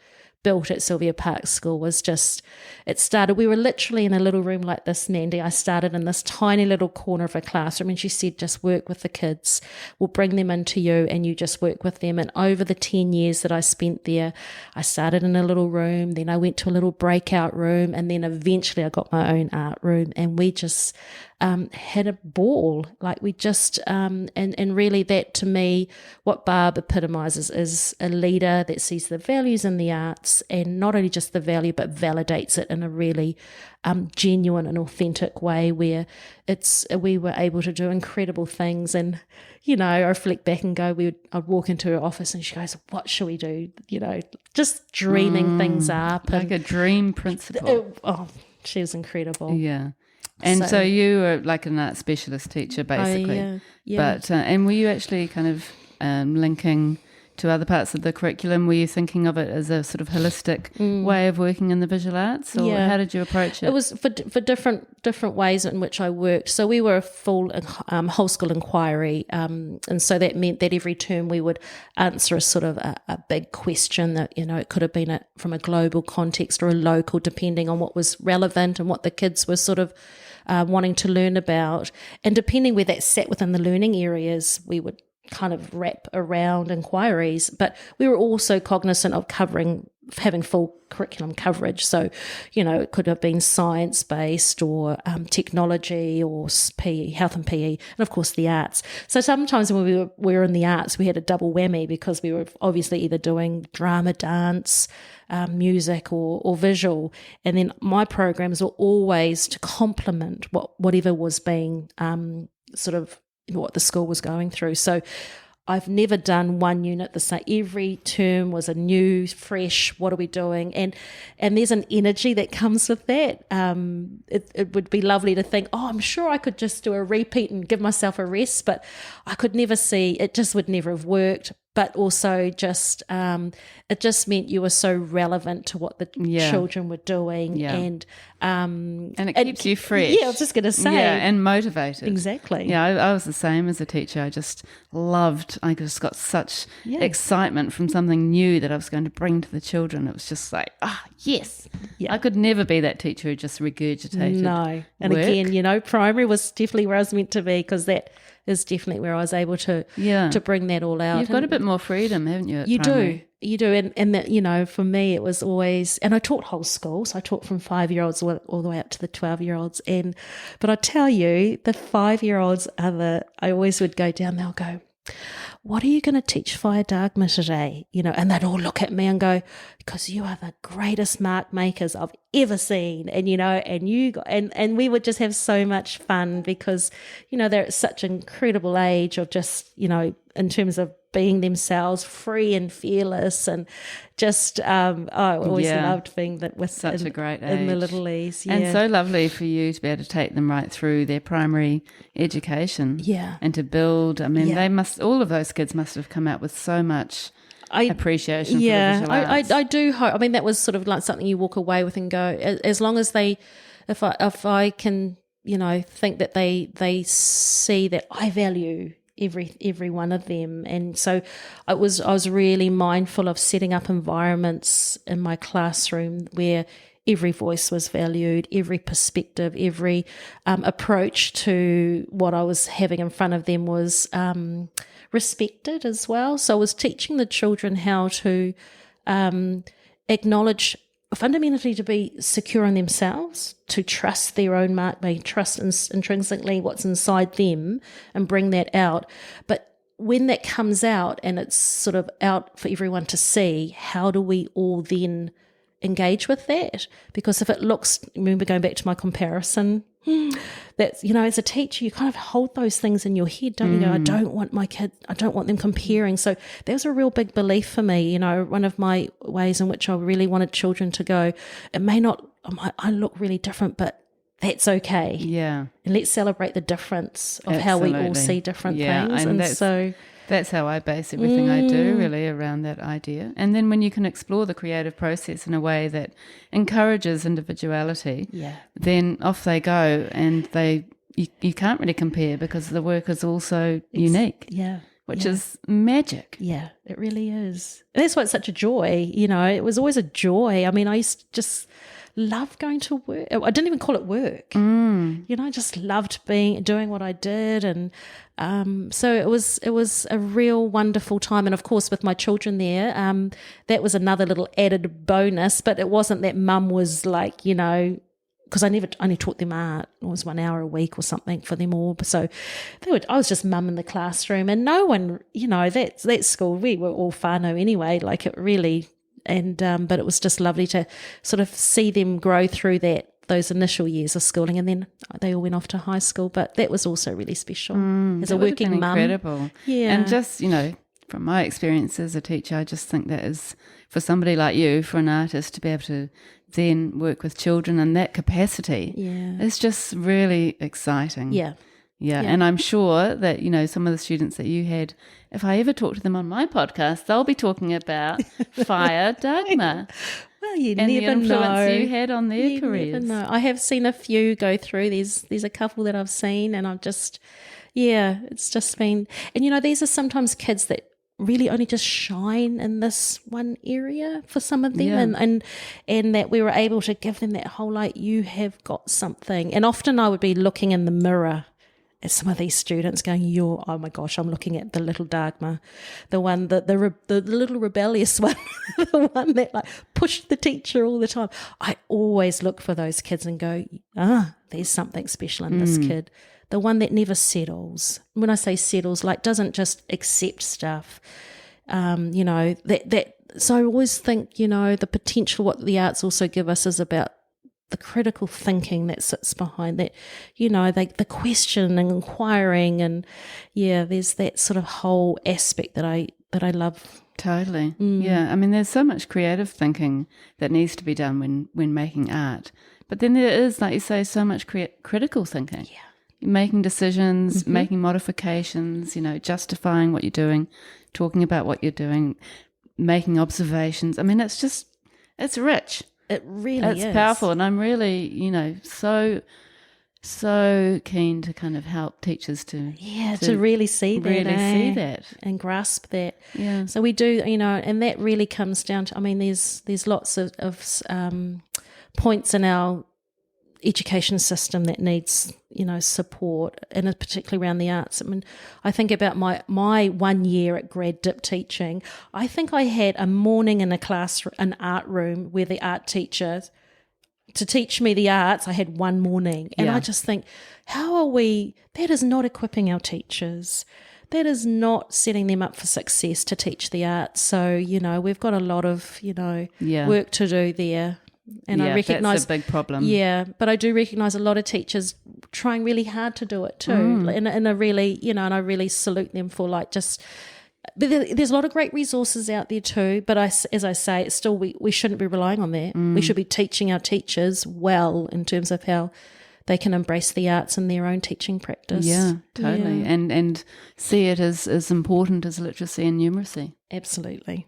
built at Sylvia Park School, was just, it started, we were literally in a little room like this, Mandy. I started in this tiny little corner of a classroom, and she said, just work with the kids. We'll bring them into you and you just work with them. And over the 10 years that I spent there, I started in a little room, then I went to a little breakout room, and then eventually I got my own art room, and we just had a ball. Like we just, and really that to me, what Barb epitomizes is a leader that sees the values in the arts, and not only just the value, but validates it in a really genuine and authentic way, where we were able to do incredible things. And, I reflect back and go, I'd walk into her office and she goes, what shall we do? Just dreaming things up. Like a dream principal. She was incredible. Yeah. And so you were like an art specialist teacher, basically. Yeah. But and were you actually kind of linking to other parts of the curriculum? Were you thinking of it as a sort of holistic way of working in the visual arts, or how did you approach it? It was for different ways in which I worked. So we were a full whole school inquiry, and so that meant that every term we would answer a sort of a big question that, it could have been from a global context or a local, depending on what was relevant and what the kids were sort of wanting to learn about. And depending where that sat within the learning areas, we would kind of wrap around inquiries. But we were also cognizant of having full curriculum coverage. So, it could have been science-based or technology or PE, health and PE, and of course the arts. So sometimes when we were in the arts, we had a double whammy, because we were obviously either doing drama, dance, music or visual. And then my programs were always to complement whatever was being sort of what the school was going through. So I've never done one unit the same. Every term was a new, fresh, what are we doing? And there's an energy that comes with that. It would be lovely to think, I'm sure I could just do a repeat and give myself a rest, but I could never see, it just would never have worked. but also just it just meant you were so relevant to what the children were doing, and it keeps you fresh. Yeah, I was just going to say, and motivated. Exactly. Yeah, I was the same as a teacher. I just just got such excitement from something new that I was going to bring to the children. It was just like, yes. Yeah. I could never be that teacher who just regurgitated. No, and work. Again, primary was definitely where I was meant to be, because that is definitely where I was able to bring that all out. You've got a bit more freedom, haven't you? You do, and that, for me it was always, and I taught whole school, so I taught from 5-year-olds all the way up to the 12-year-olds, but I tell you, the 5-year-olds I always would go down, they'll go, what are you going to teach Whaia Dagmar today? And they'd all look at me and go, because you are the greatest mark makers I've ever seen. And, and we would just have so much fun, because, they're at such an incredible age of just, in terms of being themselves, free and fearless, and just I always loved being that with such a great age in the little E's, and so lovely for you to be able to take them right through their primary education, and to build. I mean, they must, all of those kids must have come out with so much appreciation for the visual arts. I do hope. I mean, that was sort of like something you walk away with and go, as long as they, if I can, think that they see that I value every one of them. And so I was really mindful of setting up environments in my classroom where every voice was valued, every perspective, every approach to what I was having in front of them was respected as well. So I was teaching the children how to acknowledge, fundamentally, to be secure in themselves, to trust their own mark, they trust intrinsically what's inside them and bring that out. But when that comes out and it's sort of out for everyone to see, how do we all then engage with that? Because if it looks, remember going back to my comparison, that's, as a teacher, you kind of hold those things in your head, don't you? I don't want my kid, I don't want them comparing. So that was a real big belief for me. One of my ways in which I really wanted children to go, it may not, I look really different, but that's okay. Yeah. And let's celebrate the difference of how we all see different things. And that's how I base everything I do, really, around that idea. And then when you can explore the creative process in a way that encourages individuality, then off they go, and you can't really compare, because the work is also unique, which is magic. Yeah, it really is. And that's why it's such a joy. It was always a joy. I mean, I used to just love going to work. I didn't even call it work. I just loved doing what I did, and so it was a real wonderful time. And of course, with my children there, that was another little added bonus. But it wasn't that mum was like, because I only taught them art. It was 1 hour a week or something for them all. So I was just mum in the classroom, and no one, that school, we were all whānau anyway. Like, it really. And but it was just lovely to sort of see them grow through those initial years of schooling, and then they all went off to high school. But that was also really special as a working mum. Incredible, and just from my experience as a teacher, I just think that is, for somebody like you, for an artist to be able to then work with children in that capacity, is just really exciting. Yeah, and I'm sure that, some of the students that you had, if I ever talk to them on my podcast, they'll be talking about Whaia Dagmar. Well, you and never the influence know. you had on their careers. Never know. I have seen a few go through. There's a couple that I've seen, and I've just, it's just been, and these are sometimes kids that really only just shine in this one area for some of them, and that we were able to give them that whole, like, you have got something. And often I would be looking in the mirror at some of these students going, oh my gosh, I'm looking at the little Dagmar, the one that the little rebellious one, the one that like pushed the teacher all the time. I always look for those kids and go, there's something special in this kid. The one that never settles. When I say settles, like, doesn't just accept stuff. So I always think, the potential, what the arts also give us is about the critical thinking that sits behind that, the question and inquiring, and there's that sort of whole aspect that I love. Totally. Yeah. I mean, there's so much creative thinking that needs to be done when making art, but then there is, like you say, so much critical thinking. Making decisions, making modifications, justifying what you're doing, talking about what you're doing, making observations. I mean, it's rich. It really is. It's powerful, and I'm really, so keen to kind of help teachers to really see that, see and grasp that. Yeah. So we do, and that really comes down to, I mean, there's lots of points in our education system that needs, support, and particularly around the arts. I mean, I think about my 1 year at grad dip teaching. I think I had a morning in an art room where the art teachers, to teach me the arts, I had one morning. And I just think, that is not equipping our teachers. That is not setting them up for success to teach the arts. So, we've got a lot of, work to do there. And I recognise that's a big problem. Yeah, but I do recognise a lot of teachers trying really hard to do it too. And I really, and I really salute them for but there's a lot of great resources out there too. But as I say, it's still we shouldn't be relying on that. We should be teaching our teachers well in terms of how they can embrace the arts in their own teaching practice. Yeah, totally. Yeah. And see it as important as literacy and numeracy. Absolutely.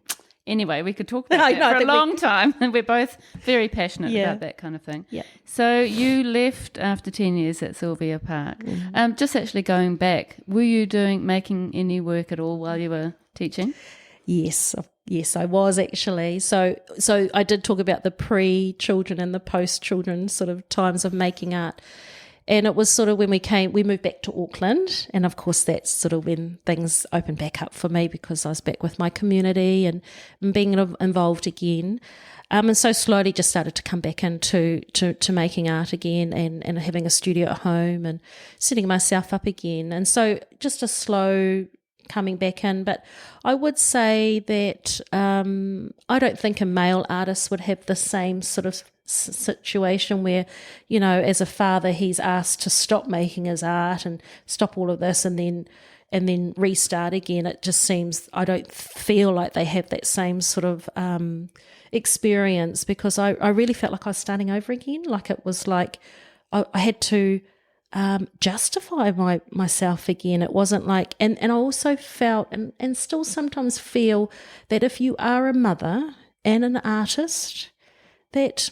Anyway, we could talk about that for a long time, and we're both very passionate about that kind of thing. Yeah. So you left after 10 years at Sylvia Park. Just actually going back, were you making any work at all while you were teaching? Yes, I was actually. So I did talk about the pre-children and the post-children sort of times of making art. And it was sort of when we moved back to Auckland, and of course that's sort of when things opened back up for me because I was back with my community and being involved again. And so slowly just started to come back into to making art again and having a studio at home and setting myself up again. And so just a slow coming back in. But I would say that I don't think a male artist would have the same sort of situation where, as a father, he's asked to stop making his art and stop all of this and then restart again. It just seems, I don't feel like they have that same sort of experience, because I really felt like I was starting over again. Like it was like I had to justify myself again. It wasn't like, and I also felt and still sometimes feel that if you are a mother and an artist, that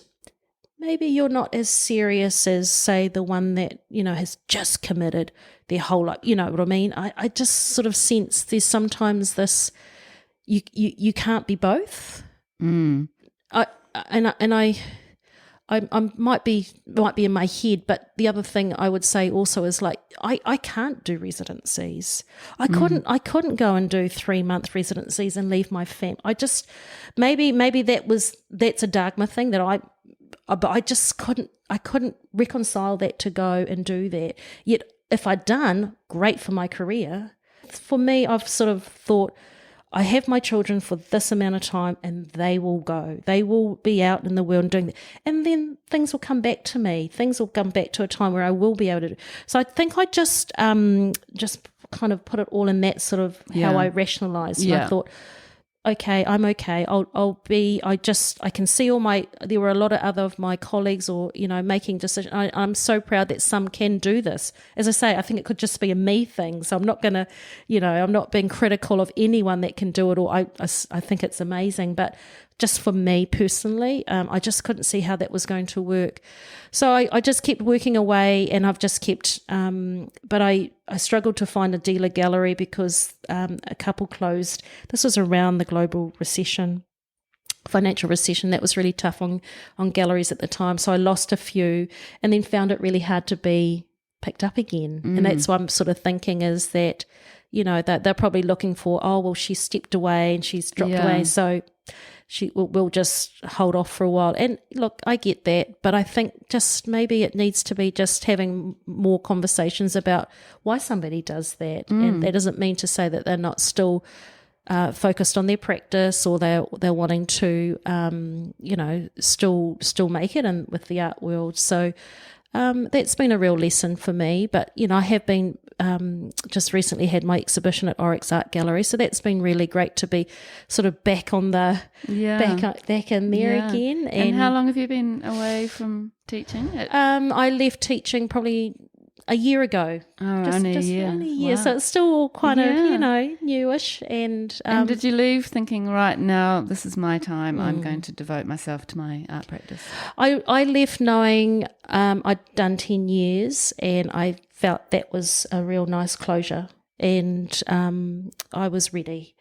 maybe you're not as serious as, say, the one that, has just committed their whole life. You know what I mean? I just sort of sense there's sometimes this, you can't be both. I might be in my head, but the other thing I would say also is like I can't do residencies. I couldn't go and do 3-month residencies and leave my family. I just maybe that's a Dagmar thing that but I just couldn't reconcile that to go and do that. Yet if I'd done, great for my career. For me, I've sort of thought, I have my children for this amount of time and they will go. They will be out in the world and doing that. And then things will come back to me. Things will come back to a time where I will be able to do. So I think I just kind of put it all in that sort of how I rationalised. And I thought, okay, I'm okay. I can see there were a lot of other of my colleagues or, making decisions. I'm so proud that some can do this. As I say, I think it could just be a me thing. So I'm not going to, I'm not being critical of anyone that can do it, or I think it's amazing. But just for me personally, I just couldn't see how that was going to work. So I just kept working away, and I've just kept, but I struggled to find a dealer gallery because a couple closed. This was around the global recession, financial recession. That was really tough on galleries at the time. So I lost a few and then found it really hard to be picked up again. And that's what I'm sort of thinking is that, they're probably looking for, oh, well, she stepped away and she's dropped away. So we'll just hold off for a while. And look, I get that, but I think just maybe it needs to be just having more conversations about why somebody does that. And that doesn't mean to say that they're not still focused on their practice, or they're wanting to, still make it in with the art world. So that's been a real lesson for me. But, I have been just recently had my exhibition at Oryx Art Gallery, so that's been really great to be sort of back on the back in there again. And how long have you been away from teaching? I left teaching probably a year ago. Only a year. Only a year. Wow. So it's still all kind of, newish. And did you leave thinking, right now, this is my time, I'm going to devote myself to my art practice? I left knowing I'd done 10 years and I felt that was a real nice closure. And I was ready.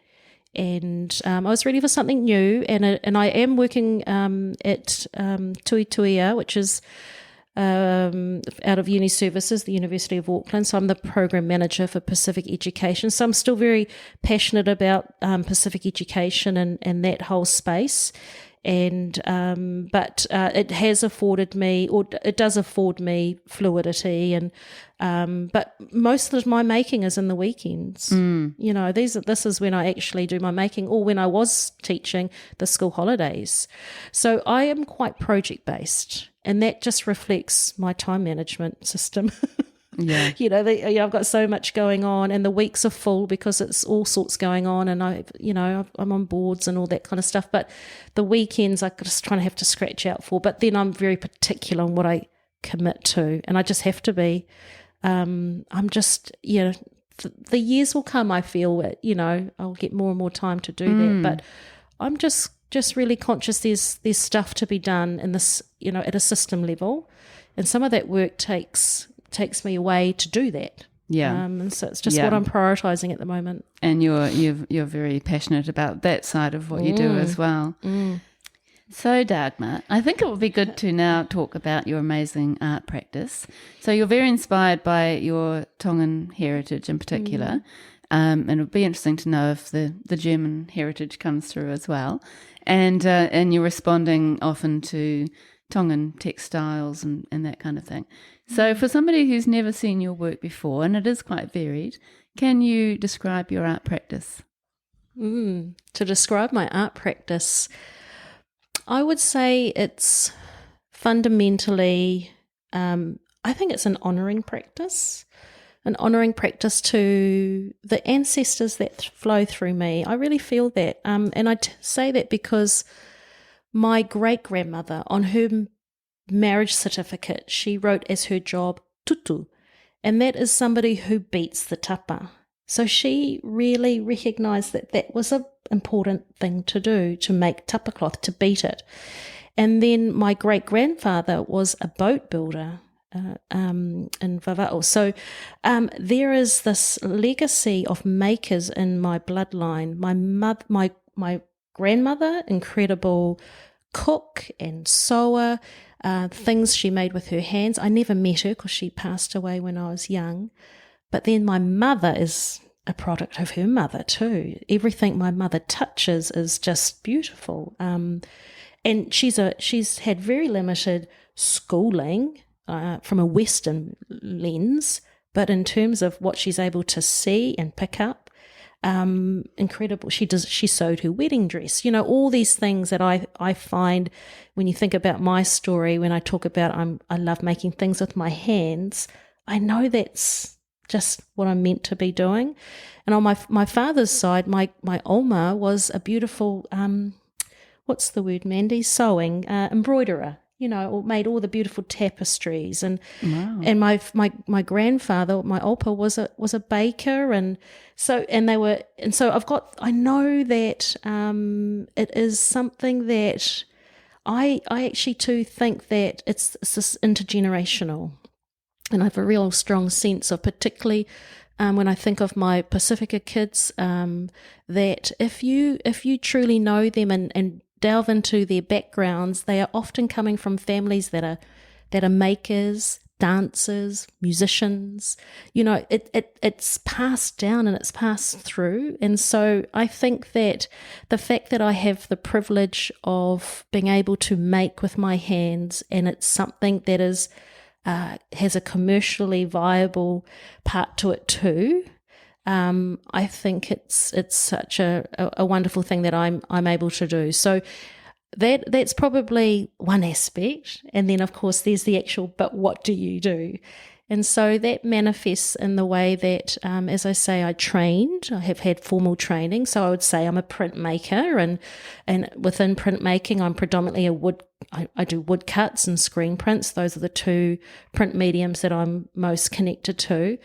And I was ready for something new. And I am working at Tuituia, which is out of Uni Services, the University of Auckland. So I'm the program manager for Pacific Education. So I'm still very passionate about Pacific education and that whole space. And but it has afforded me, or it does afford me, fluidity. And but most of my making is in the weekends. You know, this is when I actually do my making, or when I was teaching the school holidays. So I am quite project based, and that just reflects my time management system. Yeah. I've got so much going on, and the weeks are full because it's all sorts going on, and I'm on boards and all that kind of stuff. But the weekends I just trying to have to scratch out for. But then I'm very particular on what I commit to, and I just have to be. I'm just, the years will come. I feel it. I'll get more and more time to do that. But I'm just really conscious. There's stuff to be done in this, at a system level, and some of that work takes me away to do that. Yeah. And so it's just what I'm prioritising at the moment. And you're very passionate about that side of what you do as well. So Dagmar, I think it would be good to now talk about your amazing art practice. So you're very inspired by your Tongan heritage in particular, and it would be interesting to know if the German heritage comes through as well. And you're responding often to Tongan textiles and that kind of thing. So for somebody who's never seen your work before, and it is quite varied, can you describe your art practice? To describe my art practice, I would say it's fundamentally, I think it's an honouring practice to the ancestors that flow through me. I really feel that. And I say that because my great-grandmother, on her marriage certificate, she wrote as her job tutu, and that is somebody who beats the tapa. So she really recognised that was an important thing to do, to make tapa cloth, to beat it. And then my great-grandfather was a boat builder in Vava'o. So there is this legacy of makers in my bloodline. My grandmother, incredible cook and sewer, things she made with her hands. I never met her because she passed away when I was young. But then my mother is a product of her mother too. Everything my mother touches is just beautiful. And she's had very limited schooling from a Western lens, but in terms of what she's able to see and pick up, incredible. She sewed her wedding dress. All these things that I find when you think about my story, when I talk about I love making things with my hands, I know that's just what I'm meant to be doing. And on my father's side, my Oma was a beautiful, what's the word, Mandy? Sewing, embroiderer. Made all the beautiful tapestries, and Wow. and my grandfather, my Opa, was a baker, and so I know that it is something that I actually too think that it's this intergenerational, and I have a real strong sense of, particularly when I think of my Pacifica kids, that if you truly know them and delve into their backgrounds, they are often coming from families that are makers, dancers, musicians. It's passed down and it's passed through. And so I think that the fact that I have the privilege of being able to make with my hands, and it's something that is has a commercially viable part to it too. I think it's such a wonderful thing that I'm able to do. So that's probably one aspect. And then of course there's the actual, but what do you do? And so that manifests in the way that, as I say, I have had formal training. So I would say I'm a printmaker, and within printmaking, I'm predominantly I do woodcuts and screen prints. Those are the two print mediums that I'm most connected to.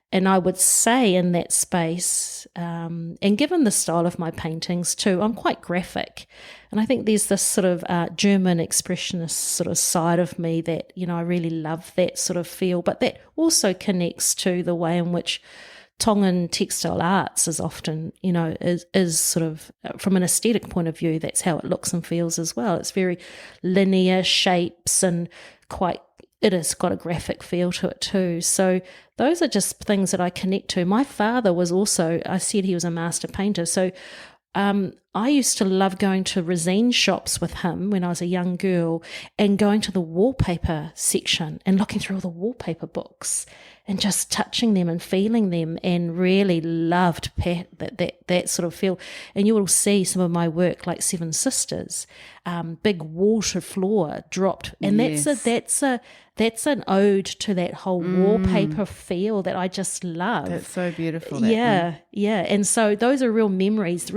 And I would say in that space, and given the style of my paintings too, I'm quite graphic. And I think there's this sort of German expressionist sort of side of me that, I really love that sort of feel, but that also connects to the way in which Tongan textile arts is often, is sort of, from an aesthetic point of view, that's how it looks and feels as well. It's very linear shapes and it has got a graphic feel to it too. So those are just things that I connect to. My father was also, I said he was a master painter. So I used to love going to resine shops with him when I was a young girl and going to the wallpaper section and looking through all the wallpaper books and just touching them and feeling them, and really loved that sort of feel. And you will see some of my work, like Seven Sisters, big water floor dropped, and Yes. that's an ode to that whole wallpaper feel that I just love. That's so beautiful. Yeah. And so those are real memories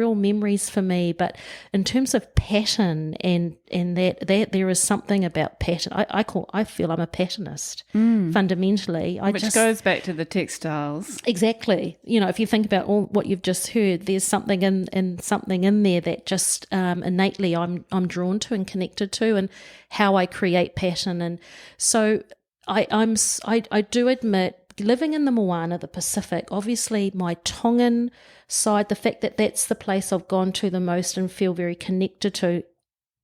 for me. But in terms of pattern and that there is something about pattern. I feel I'm a patternist fundamentally. Which goes back to the textiles. Exactly. If you think about all what you've just heard, there's something in there that just innately I'm drawn to and connected to, and how I create pattern. And so I do admit, living in the Moana, the Pacific, obviously my Tongan side, the fact that that's the place I've gone to the most and feel very connected to.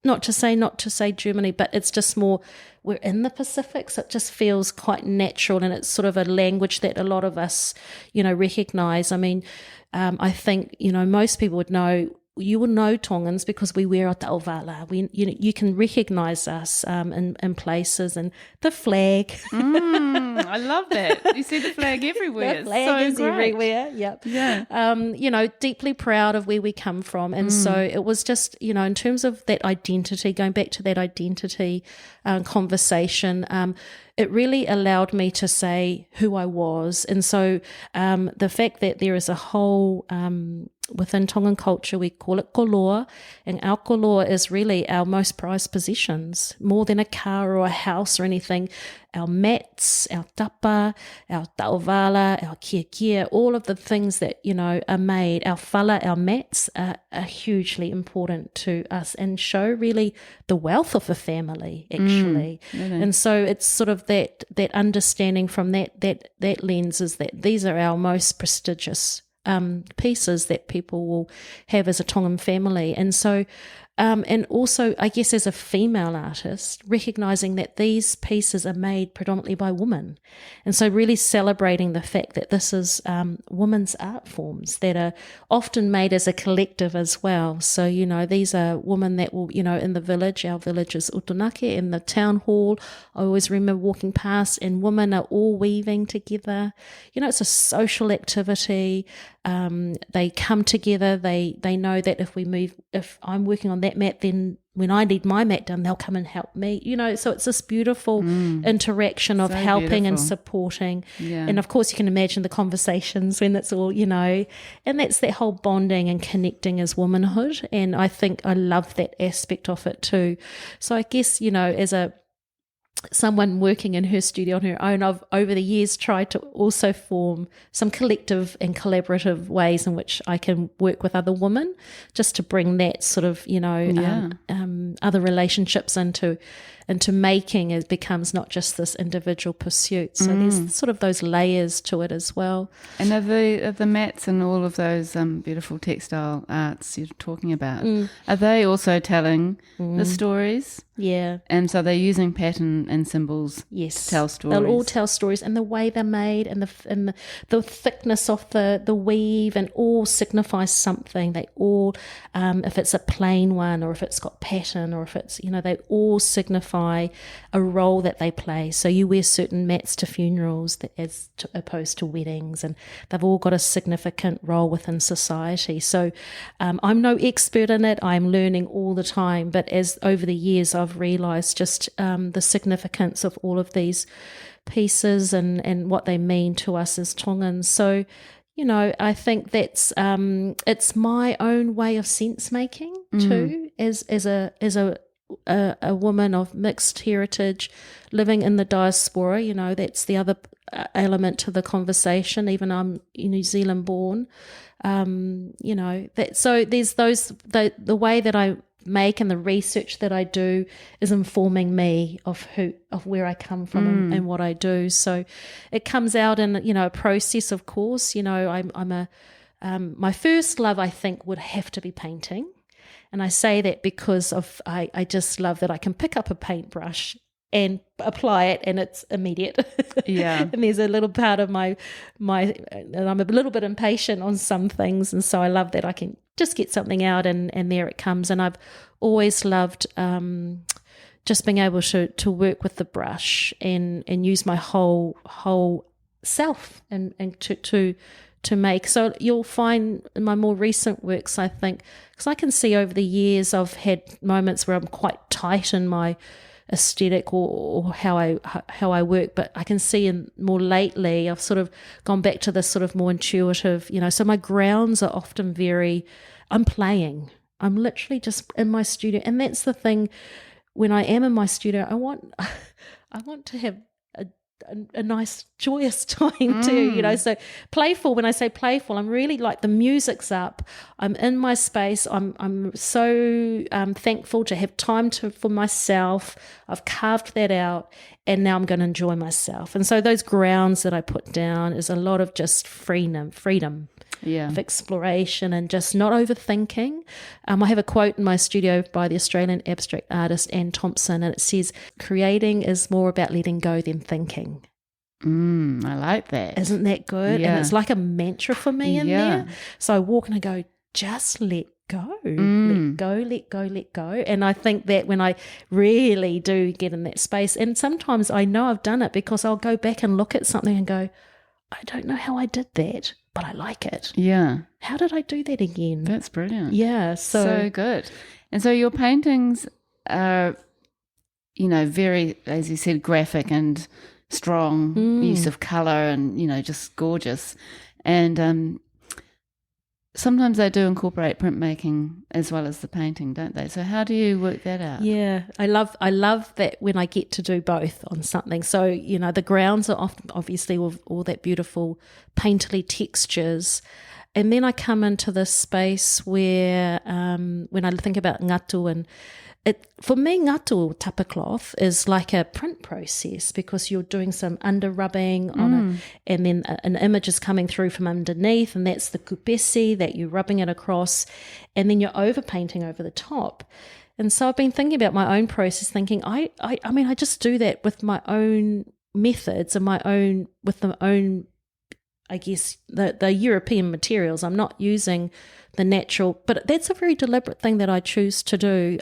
Not to say Germany, but it's just more, we're in the Pacific, so it just feels quite natural, and it's sort of a language that a lot of us, recognise. I mean, I think, most people would know, you will know Tongans because we wear a tauvala. You can recognise us in places, and the flag. I love that. You see the flag everywhere. The flag is everywhere. Yep. Yeah. Deeply proud of where we come from, and so it was just, in terms of that identity, going back to that identity conversation. It really allowed me to say who I was, and so the fact that there is a whole within Tongan culture, we call it koloa, and our koloa is really our most prized possessions, more than a car or a house or anything. Our mats, our tapa, our tauvala, our kia, all of the things that, are made, our fala, our mats are hugely important to us and show really the wealth of a family, actually. Really. And so it's sort of that understanding from that lens is that these are our most prestigious pieces that people will have as a Tongan family. And so and also, I guess, as a female artist, recognising that these pieces are made predominantly by women. And so really celebrating the fact that this is women's art forms that are often made as a collective as well. So, these are women that will, in the village, our village is Utunake, in the town hall, I always remember walking past, and women are all weaving together. It's a social activity. They come together. They know that if I'm working on that mat, then when I need my mat done, they'll come and help me. So it's this beautiful interaction of helping and supporting. Yeah. And of course, you can imagine the conversations when it's all, and that's that whole bonding and connecting as womanhood. And I think I love that aspect of it too. So I guess, as someone working in her studio on her own, I've over the years tried to also form some collective and collaborative ways in which I can work with other women, just to bring that sort of, other relationships into making. It becomes not just this individual pursuit. So there's sort of those layers to it as well. And are the mats and all of those beautiful textile arts you're talking about, are they also telling the stories? Yeah. And so they're using pattern and symbols to tell stories. They'll all tell stories, and the way they're made, and the thickness of the weave, and all signifies something. They all, if it's a plain one, or if it's got pattern, or if it's, they all signify a role that they play. So you wear certain mats to funerals as opposed to weddings, and they've all got a significant role within society. So I'm no expert in it. I'm learning all the time, but as over the years I've I've realised just the significance of all of these pieces and what they mean to us as Tongans. So, I think that's it's my own way of sense making too, as a woman of mixed heritage living in the diaspora. That's the other element to the conversation. Even I'm New Zealand born. So there's the way that I make and the research that I do is informing me of where I come from and what I do. So it comes out in a process. Of course, I'm my first love, I think, would have to be painting, and I say that because I just love that I can pick up a paintbrush and apply it, and it's immediate. Yeah. And there's a little part of and I'm a little bit impatient on some things, and so I love that I can just get something out and there it comes. And I've always loved just being able to work with the brush and use my whole self and to make. So you'll find in my more recent works, I think, because I can see over the years I've had moments where I'm quite tight in my aesthetic or how I work, but I can see more lately I've sort of gone back to this sort of more intuitive, so my grounds are often I'm literally just in my studio, and that's the thing. When I am in my studio, I want to have a nice joyous time too, so playful. When I say playful, I'm really like the music's up, I'm in my space, I'm so thankful to have time for myself. I've carved that out, and now I'm going to enjoy myself. And so those grounds that I put down is a lot of just freedom of exploration and just not overthinking. I have a quote in my studio by the Australian abstract artist Anne Thompson, and it says, "Creating is more about letting go than thinking." I like that. Isn't that good? Yeah. And it's like a mantra for me in there. So I walk and I go, just let go, let go, let go, let go. And I think that when I really do get in that space, and sometimes I know I've done it because I'll go back and look at something and go, I don't know how I did that, but I like it. Yeah. How did I do that again? That's brilliant. Yeah. So good. And so your paintings are, very, as you said, graphic and strong use of colour and, just gorgeous. And sometimes they do incorporate printmaking as well as the painting, don't they? So how do you work that out? Yeah, I love that when I get to do both on something. So, the grounds are often obviously all that beautiful painterly textures. And then I come into this space where when I think about ngatu, and for me, ngatu or tapa cloth is like a print process because you're doing some under rubbing on it, and then an image is coming through from underneath, and that's the kupesi that you're rubbing it across, and then you're over painting over the top. And so I've been thinking about my own process, thinking I mean I just do that with my own methods and with my own, I guess, the European materials. I'm not using the natural, but that's a very deliberate thing that I choose to do.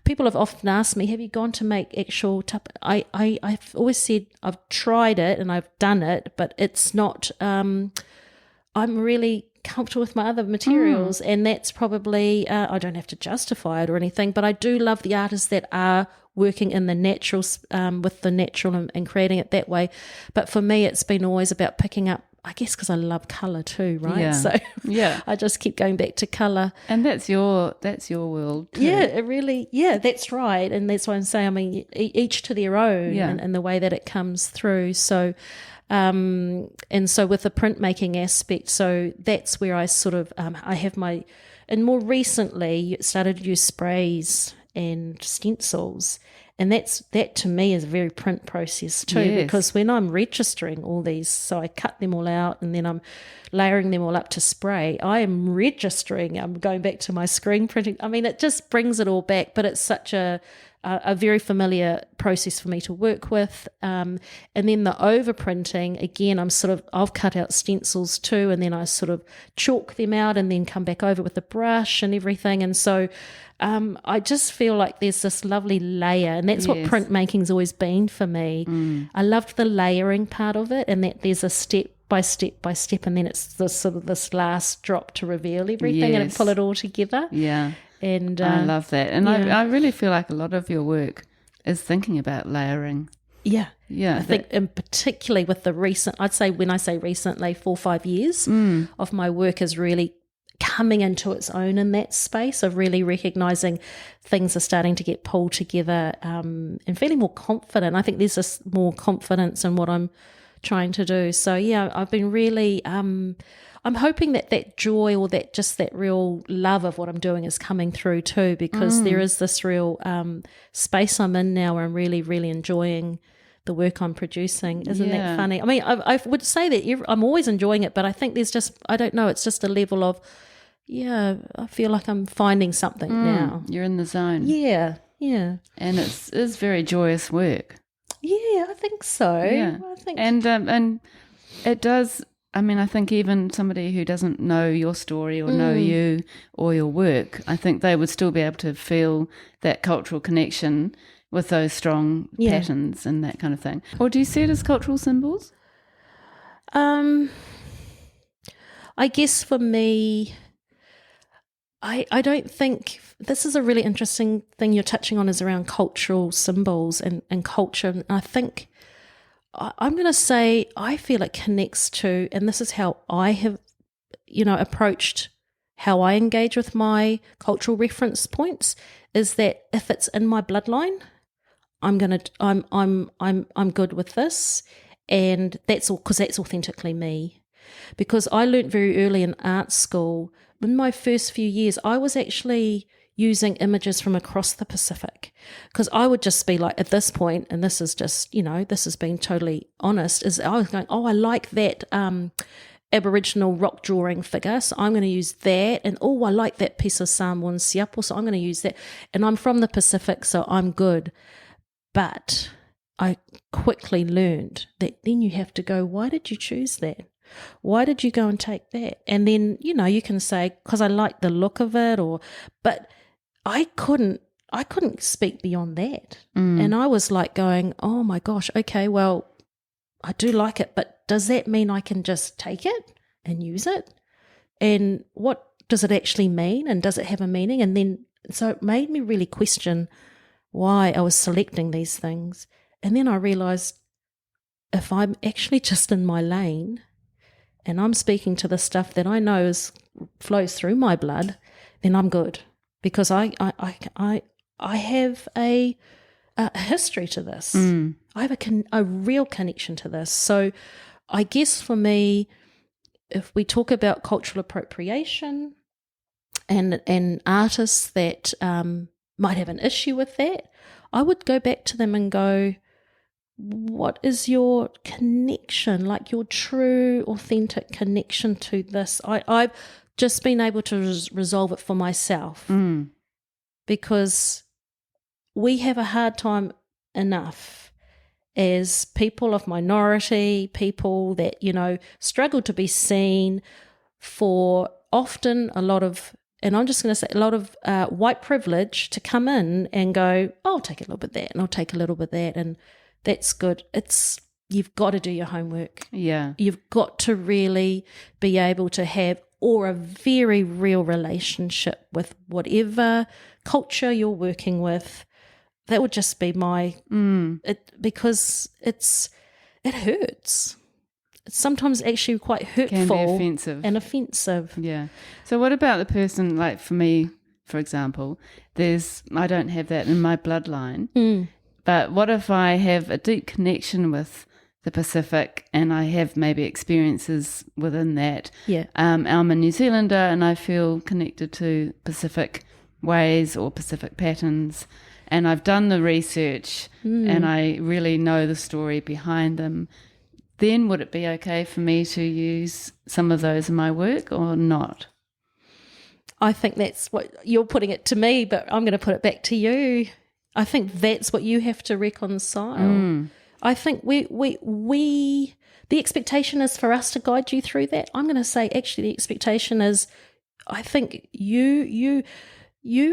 People have often asked me, have you gone to make actual tapa? I've always said I've tried it and I've done it, but it's not, I'm really comfortable with my other materials, and that's probably, I don't have to justify it or anything, but I do love the artists that are working in the natural, with the natural and creating it that way. But for me, it's been always about picking up, I guess because I love colour too, right? Yeah. So I just keep going back to colour. And that's your world too. Yeah, it really, that's right. And that's why I'm saying, I mean, each to their own in the way that it comes through. So, and so with the printmaking aspect, so that's where I sort of, I have and more recently started to use sprays and stencils. And that to me is a very print process too, because when I'm registering all these, so I cut them all out and then I'm layering them all up to spray, I am registering, I'm going back to my screen printing. I mean, it just brings it all back, but it's such a very familiar process for me to work with. And then the overprinting, again, I've cut out stencils too, and then I sort of chalk them out and then come back over with the brush and everything. And so I just feel like there's this lovely layer, and that's what printmaking's always been for me. I loved the layering part of it, and that there's a step by step, and then it's this sort of this last drop to reveal everything and pull it all together. Yeah. And I love that. And yeah. I really feel like a lot of your work is thinking about layering. Yeah. Yeah. I think in particularly with the recent, I'd say when I say recently, 4 or 5 years of my work is really coming into its own in that space of really recognising things are starting to get pulled together and feeling more confident. I think there's just more confidence in what I'm trying to do. So, yeah, I've been really I'm hoping that joy or that real love of what I'm doing is coming through too, because there is this real space I'm in now where I'm really, really enjoying the work I'm producing. Isn't that funny? I mean, I would say that I'm always enjoying it, but I think there's just, I don't know, it's just a level of, I feel like I'm finding something now. You're in the zone. Yeah. And it's very joyous work. Yeah, I think so. Yeah. I think. And it does, I mean, I think even somebody who doesn't know your story or know you or your work, I think they would still be able to feel that cultural connection with those strong patterns and that kind of thing. Or do you see it as cultural symbols? I guess for me, I don't think, this is a really interesting thing you're touching on, is around cultural symbols and culture. And I think I'm going to say I feel it connects to, and this is how I have, approached how I engage with my cultural reference points, is that if it's in my bloodline, I'm good with this, and that's all, because that's authentically me. Because I learned very early in art school, in my first few years, I was actually using images from across the Pacific, because I would just be like, at this point, and this is just, this has been totally honest, is I was going, I like that Aboriginal rock drawing figure, so I'm going to use that, and I like that piece of Samoan siapo, so I'm going to use that, and I'm from the Pacific, so I'm good. But I quickly learned that then you have to go, why did you choose that? Why did you go and take that? And then, you can say, because I like the look of it, but I couldn't speak beyond that. And I was like going, oh my gosh, okay, well, I do like it, but does that mean I can just take it and use it? And what does it actually mean? And does it have a meaning? And then, so it made me really question why I was selecting these things. And then I realized, if I'm actually just in my lane and I'm speaking to the stuff that I know flows through my blood, then I'm good, because I have a history to this. I have a real connection to this. So I guess for me, if we talk about cultural appropriation and artists that might have an issue with that, I would go back to them and go, what is your connection, like your true, authentic connection to this? I've just been able to resolve it for myself, because we have a hard time enough as people of minority, people that, struggle to be seen, for often a lot of, and I'm just going to say, a lot of white privilege to come in and go, I'll take a little bit of that and I'll take a little bit of that, and that's good. You've got to do your homework. Yeah. You've got to really be able to have, or a very real relationship with whatever culture you're working with. That would just be my, because it hurts. It's sometimes actually quite hurtful. Can be offensive. And offensive. Yeah. So what about the person, like for me, for example, I don't have that in my bloodline, but what if I have a deep connection with the Pacific and I have maybe experiences within that? Yeah. I'm a New Zealander and I feel connected to Pacific ways or Pacific patterns, and I've done the research and I really know the story behind them. Then would it be okay for me to use some of those in my work or not? I think that's what you're putting it to me, but I'm going to put it back to you. I think that's what you have to reconcile. I think the expectation is for us to guide you through that. I'm going to say actually the expectation is, I think you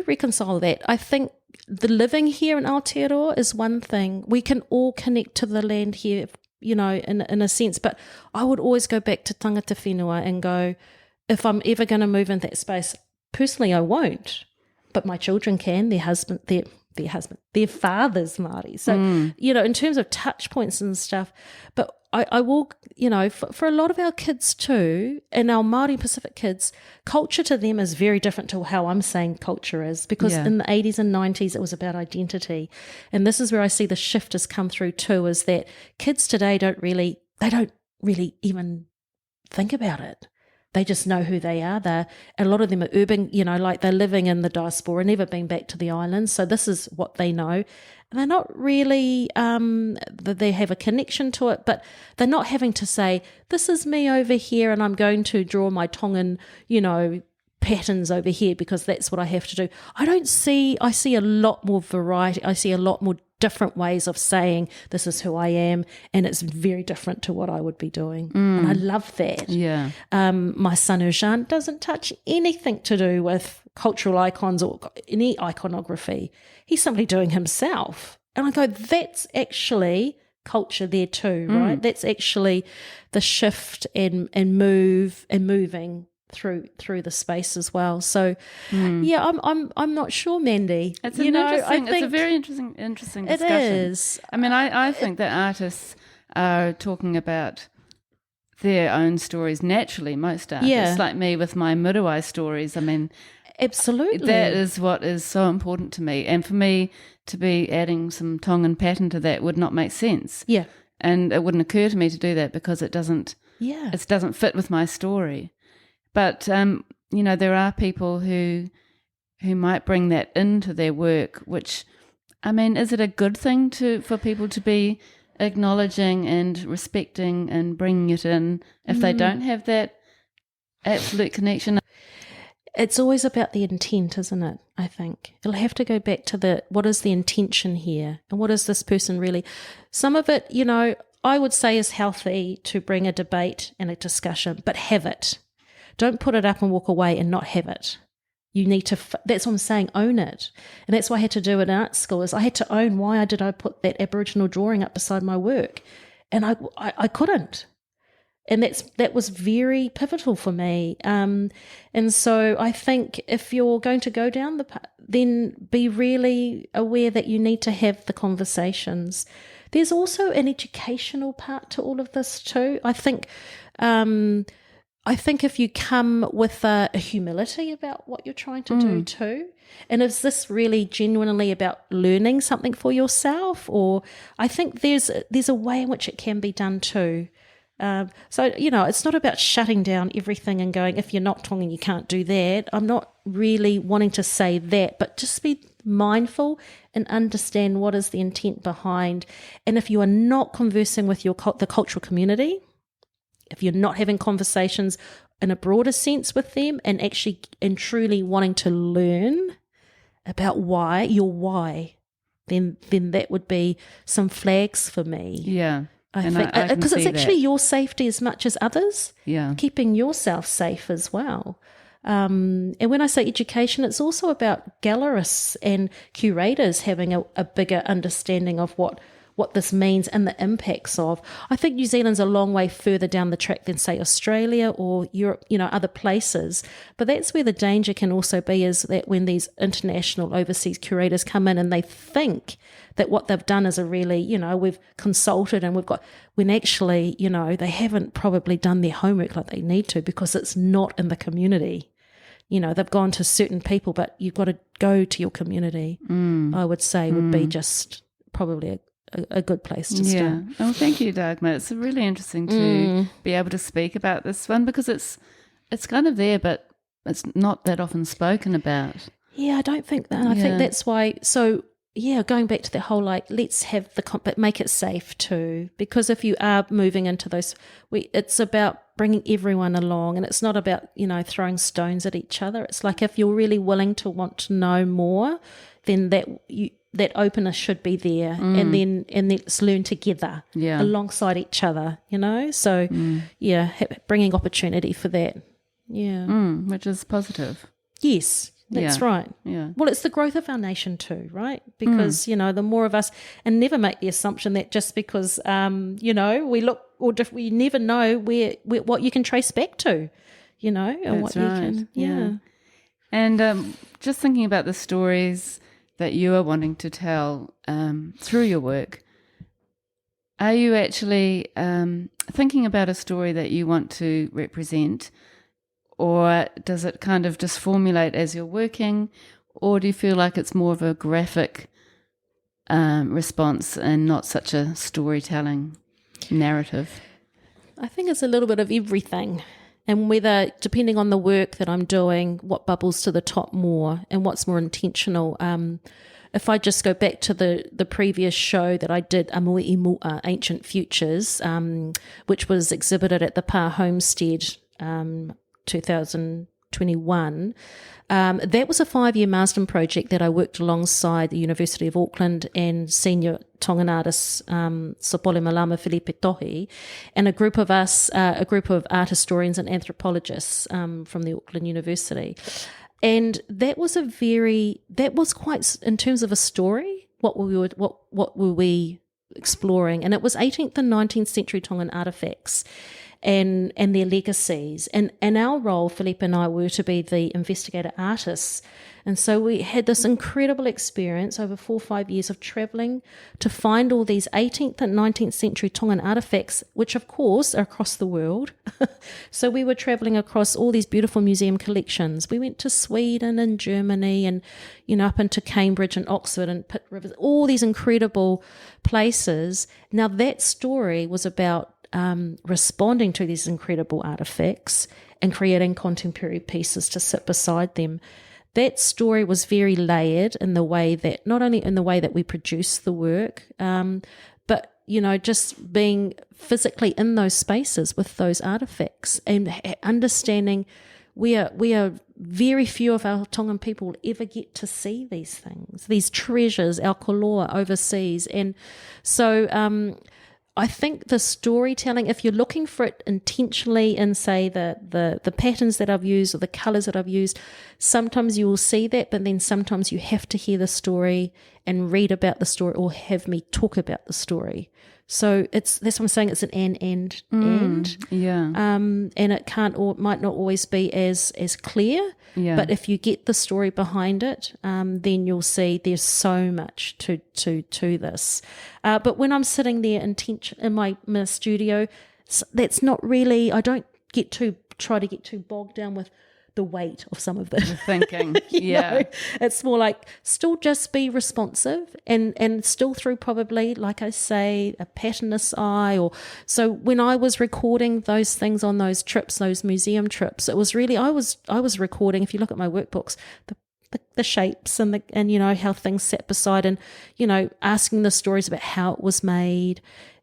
reconcile that. I think the living here in Aotearoa is one thing. We can all connect to the land here, in a sense, but I would always go back to tangata whenua and go, if I'm ever going to move in that space, personally I won't, but my children can, their father's Māori. So, in terms of touch points and stuff, but I will, for a lot of our kids too, and our Māori Pacific kids, culture to them is very different to how I'm saying culture is, because in the 80s and 90s it was about identity. And this is where I see the shift has come through too, is that kids today don't really even think about it. They just know who they are. A lot of them are urban, like they're living in the diaspora, never been back to the islands. So this is what they know. And they're not really, they have a connection to it, but they're not having to say, this is me over here and I'm going to draw my Tongan, patterns over here because that's what I have to do. I see a lot more variety. I see a lot more different ways of saying this is who I am, and it's very different to what I would be doing. And I love that. Yeah. My son Urjan doesn't touch anything to do with cultural icons or any iconography. He's simply doing himself. And I go, that's actually culture there too, right? That's actually the shift and moving through the space as well. So I'm not sure, Mandy. It's it's a very interesting discussion. It is. I mean, I think that artists are talking about their own stories naturally, most artists, like me with my Muruai stories. I mean, absolutely, that is what is so important to me, and for me to be adding some Tongan pattern to that would not make sense. Yeah, and it wouldn't occur to me to do that because it doesn't fit with my story. But, there are people who might bring that into their work, which, I mean, is it a good thing for people to be acknowledging and respecting and bringing it in if they don't have that absolute connection? It's always about the intent, isn't it? I think it'll have to go back to what is the intention here, and what is this person really? Some of it, I would say is healthy to bring a debate and a discussion, but have it. Don't put it up and walk away and not have it. You need to, that's what I'm saying, own it. And that's what I had to do in art school, is I had to own why did I put that Aboriginal drawing up beside my work. And I couldn't. And that was very pivotal for me. And so I think if you're going to go down the path, then be really aware that you need to have the conversations. There's also an educational part to all of this too. I think if you come with a humility about what you're trying to do too, and is this really genuinely about learning something for yourself, or I think there's a way in which it can be done too. So, it's not about shutting down everything and going, if you're not Tongan, you can't do that. I'm not really wanting to say that, but just be mindful and understand what is the intent behind. And if you are not conversing with the cultural community, if you're not having conversations in a broader sense with them and actually and truly wanting to learn about your why, then that would be some flags for me. Yeah. I think because it's actually your safety as much as others. Yeah. Keeping yourself safe as well. And when I say education, it's also about gallerists and curators having a bigger understanding of what this means and the impacts of. I think New Zealand's a long way further down the track than, say, Australia or Europe, other places. But that's where the danger can also be, is that when these international overseas curators come in and they think that what they've done is a really, we've consulted and when actually, they haven't probably done their homework like they need to, because it's not in the community. They've gone to certain people, but you've got to go to your community, I would say, would be just probably a good place to start. Yeah. Oh, thank you, Dagmar. It's really interesting to be able to speak about this one, because it's kind of there, but it's not that often spoken about. Yeah, I don't think that. And I think that's why. So, going back to the whole, let's have but make it safe too, because if you are moving into those, it's about bringing everyone along, and it's not about, throwing stones at each other. It's like, if you're really willing to want to know more, then that openness should be there, and then let's learn together alongside each other, So, bringing opportunity for that. Yeah. Which is positive. Yes, that's right. Yeah. Well, it's the growth of our nation too, right? Because, the more of us, and never make the assumption that just because, we look or we never know where what you can trace back to, and that's what right. you can. Yeah. And just thinking about the stories that you are wanting to tell through your work, are you actually thinking about a story that you want to represent, or does it kind of just formulate as you're working, or do you feel like it's more of a graphic response and not such a storytelling narrative? I think it's a little bit of everything. And whether, depending on the work that I'm doing, what bubbles to the top more and what's more intentional. If I just go back to the previous show that I did, Amu'i Mua, Ancient Futures, which was exhibited at the Pa Homestead 2021, that was a 5-year master's project that I worked alongside the University of Auckland and senior Tongan artist Sapole Malama Felipe Tohi, and a group of us, a group of art historians and anthropologists from the Auckland University. And that was quite, in terms of a story, what were we exploring? And it was 18th and 19th century Tongan artifacts and their legacies. And our role, Felipe and I, were to be the investigator artists. And so we had this incredible experience over 4 or 5 years of travelling to find all these 18th and 19th century Tongan artifacts, which of course are across the world. So we were travelling across all these beautiful museum collections. We went to Sweden and Germany and, up into Cambridge and Oxford and Pitt Rivers, all these incredible places. Now that story was about responding to these incredible artifacts and creating contemporary pieces to sit beside them. That story was very layered in the way that, not only in the way that we produce the work, but, just being physically in those spaces with those artifacts and understanding we are very few of our Tongan people ever get to see these things, these treasures, our koloa overseas. And so I think the storytelling, if you're looking for it intentionally in, say, the patterns that I've used or the colours that I've used, sometimes you will see that, but then sometimes you have to hear the story and read about the story or have me talk about the story. So that's what I'm saying. It's an and. Yeah. And it might not always be as clear. Yeah. But if you get the story behind it, then you'll see there's so much to this. But when I'm sitting there in my studio, that's not really. I don't try to get too bogged down with the weight of some of the thinking. Yeah. It's more like still just be responsive and still through probably, like I say, a patternist eye. Or so when I was recording those things on those trips, those museum trips, it was really I was recording, if you look at my workbooks, the shapes and how things sat beside, and asking the stories about how it was made.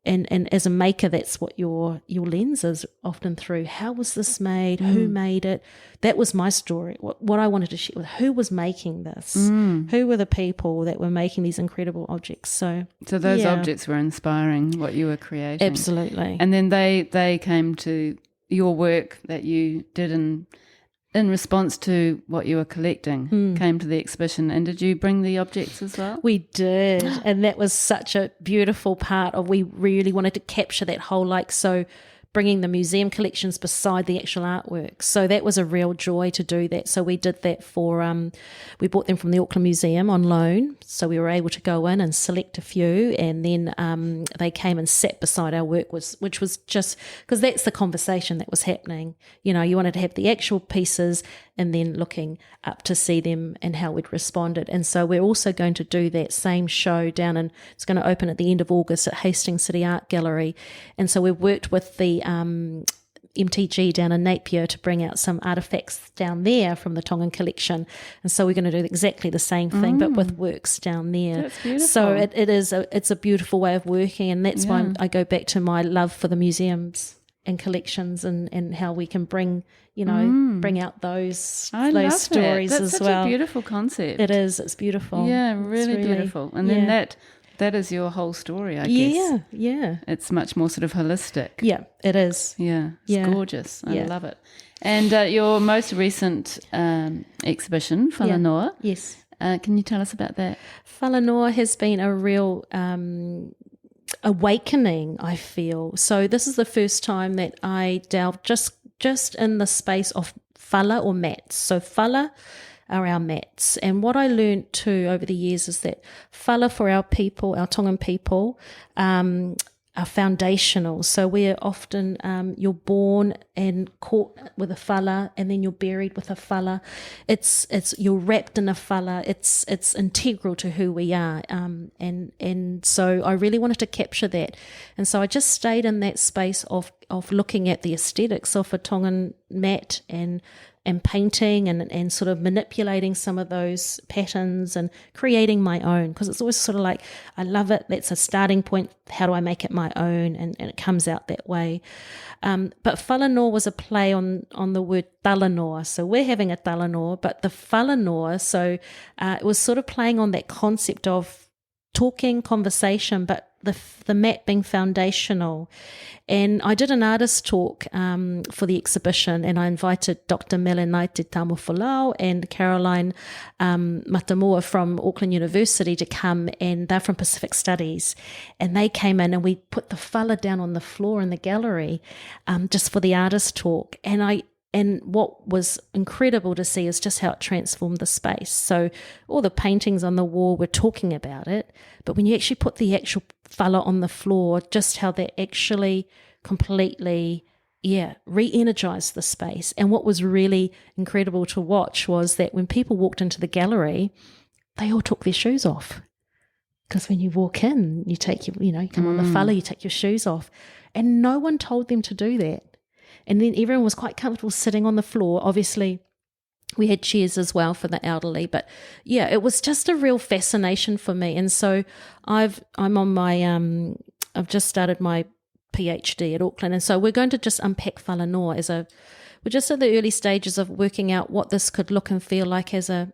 And as a maker, that's what your lens is often through. How was this made? Who made it? That was my story. What I wanted to share with who was making this? Who were the people that were making these incredible objects? So those objects were inspiring what you were creating. Absolutely. And then they came to your work that you did in response to what you were collecting, came to the exhibition. And did you bring the objects as well? We did. And that was such a beautiful part of, we really wanted to capture that whole, bringing the museum collections beside the actual artwork. So that was a real joy to do that. So we did that for, we bought them from the Auckland Museum on loan. So we were able to go in and select a few, and then they came and sat beside our work, which was just, because that's the conversation that was happening. You wanted to have the actual pieces and then looking up to see them and how we'd responded. And so we're also going to do that same show down, and it's going to open at the end of August at Hastings City Art Gallery. And so we've worked with the MTG down in Napier to bring out some artefacts down there from the Tongan collection. And so we're going to do exactly the same thing, but with works down there. That's beautiful. So it's a beautiful way of working, and that's why I go back to my love for the museums and collections and how we can bring out those stories That's as such well. A beautiful concept. It is. It's beautiful. Yeah, really beautiful. And then that is your whole story, I guess. Yeah. It's much more sort of holistic. Yeah, it is. Yeah, it's gorgeous. I love it. And your most recent exhibition, Whananoa. Yes. Can you tell us about that? Whananoa has been a real awakening, I feel. So this is the first time that I delved just in the space of whala or mats. So whala are our mats. And what I learned too over the years is that whala for our people, our Tongan people, are foundational. So we're often, you're born and caught with a whala, and then you're buried with a whala. You're wrapped in a whala. It's integral to who we are. And so I really wanted to capture that. And so I just stayed in that space of looking at the aesthetics of a Tongan mat and painting and sort of manipulating some of those patterns and creating my own, because it's always sort of like, I love it, that's a starting point, how do I make it my own, and it comes out that way. But whalanoa was a play on the word talanoa, so we're having a talanoa, but the whalanoa, so it was sort of playing on that concept of talking, conversation, but the mat being foundational. And I did an artist talk for the exhibition, and I invited Dr. Melanaite Tāmaki and Caroline Matamua from Auckland University to come, and they're from Pacific Studies. And they came in and we put the whala down on the floor in the gallery just for the artist talk. And what was incredible to see is just how it transformed the space. So all the paintings on the wall were talking about it, but when you actually put the actual whala on the floor, just how they actually completely, re-energized the space. And what was really incredible to watch was that when people walked into the gallery, they all took their shoes off. Because when you walk in, you take your, you come on the whala, you take your shoes off. And no one told them to do that. And then everyone was quite comfortable sitting on the floor. Obviously, we had chairs as well for the elderly. But, it was just a real fascination for me. And so I've just started my PhD at Auckland. And so we're going to just unpack whalanoa we're just at the early stages of working out what this could look and feel like as a,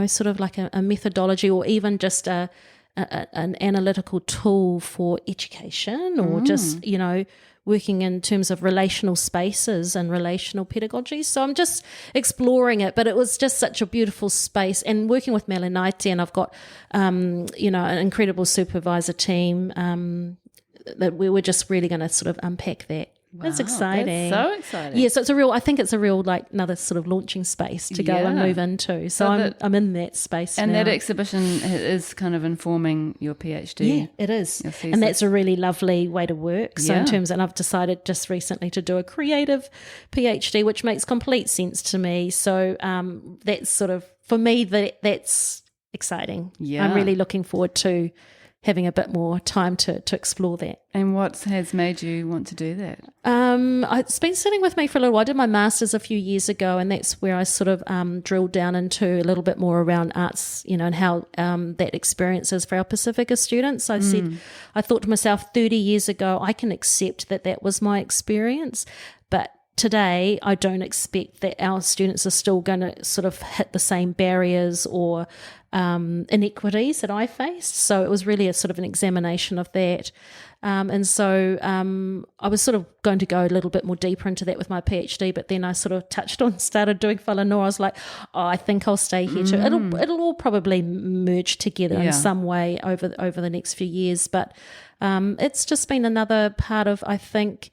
sort of like a methodology, or even just an analytical tool for education, or just, working in terms of relational spaces and relational pedagogy. So I'm just exploring it, but it was just such a beautiful space. And working with Melanaite, and I've got, an incredible supervisor team that we were just really going to sort of unpack that. Wow, that's exciting. That's so exciting. Yeah, so I think it's a real, like, another sort of launching space to go and move into. So I'm in that space and now. that exhibition is kind of informing your PhD. Yeah, it is. And that's a really lovely way to work. So in terms, and I've decided just recently to do a creative PhD, which makes complete sense to me. So that's sort of, for me, that's exciting. Yeah. I'm really looking forward to having a bit more time to explore that. And what has made you want to do that? It's been sitting with me for a little while. I did my master's a few years ago, and that's where I sort of drilled down into a little bit more around arts, and how that experience is for our Pacifica students. I thought to myself 30 years ago, I can accept that was my experience, but today, I don't expect that our students are still going to sort of hit the same barriers or inequities that I faced. So it was really a sort of an examination of that. And so I was sort of going to go a little bit more deeper into that with my PhD, but then I sort of started doing whalanoa. I was like, I think I'll stay here too. It'll all probably merge together in some way over the next few years. But it's just been another part of, I think,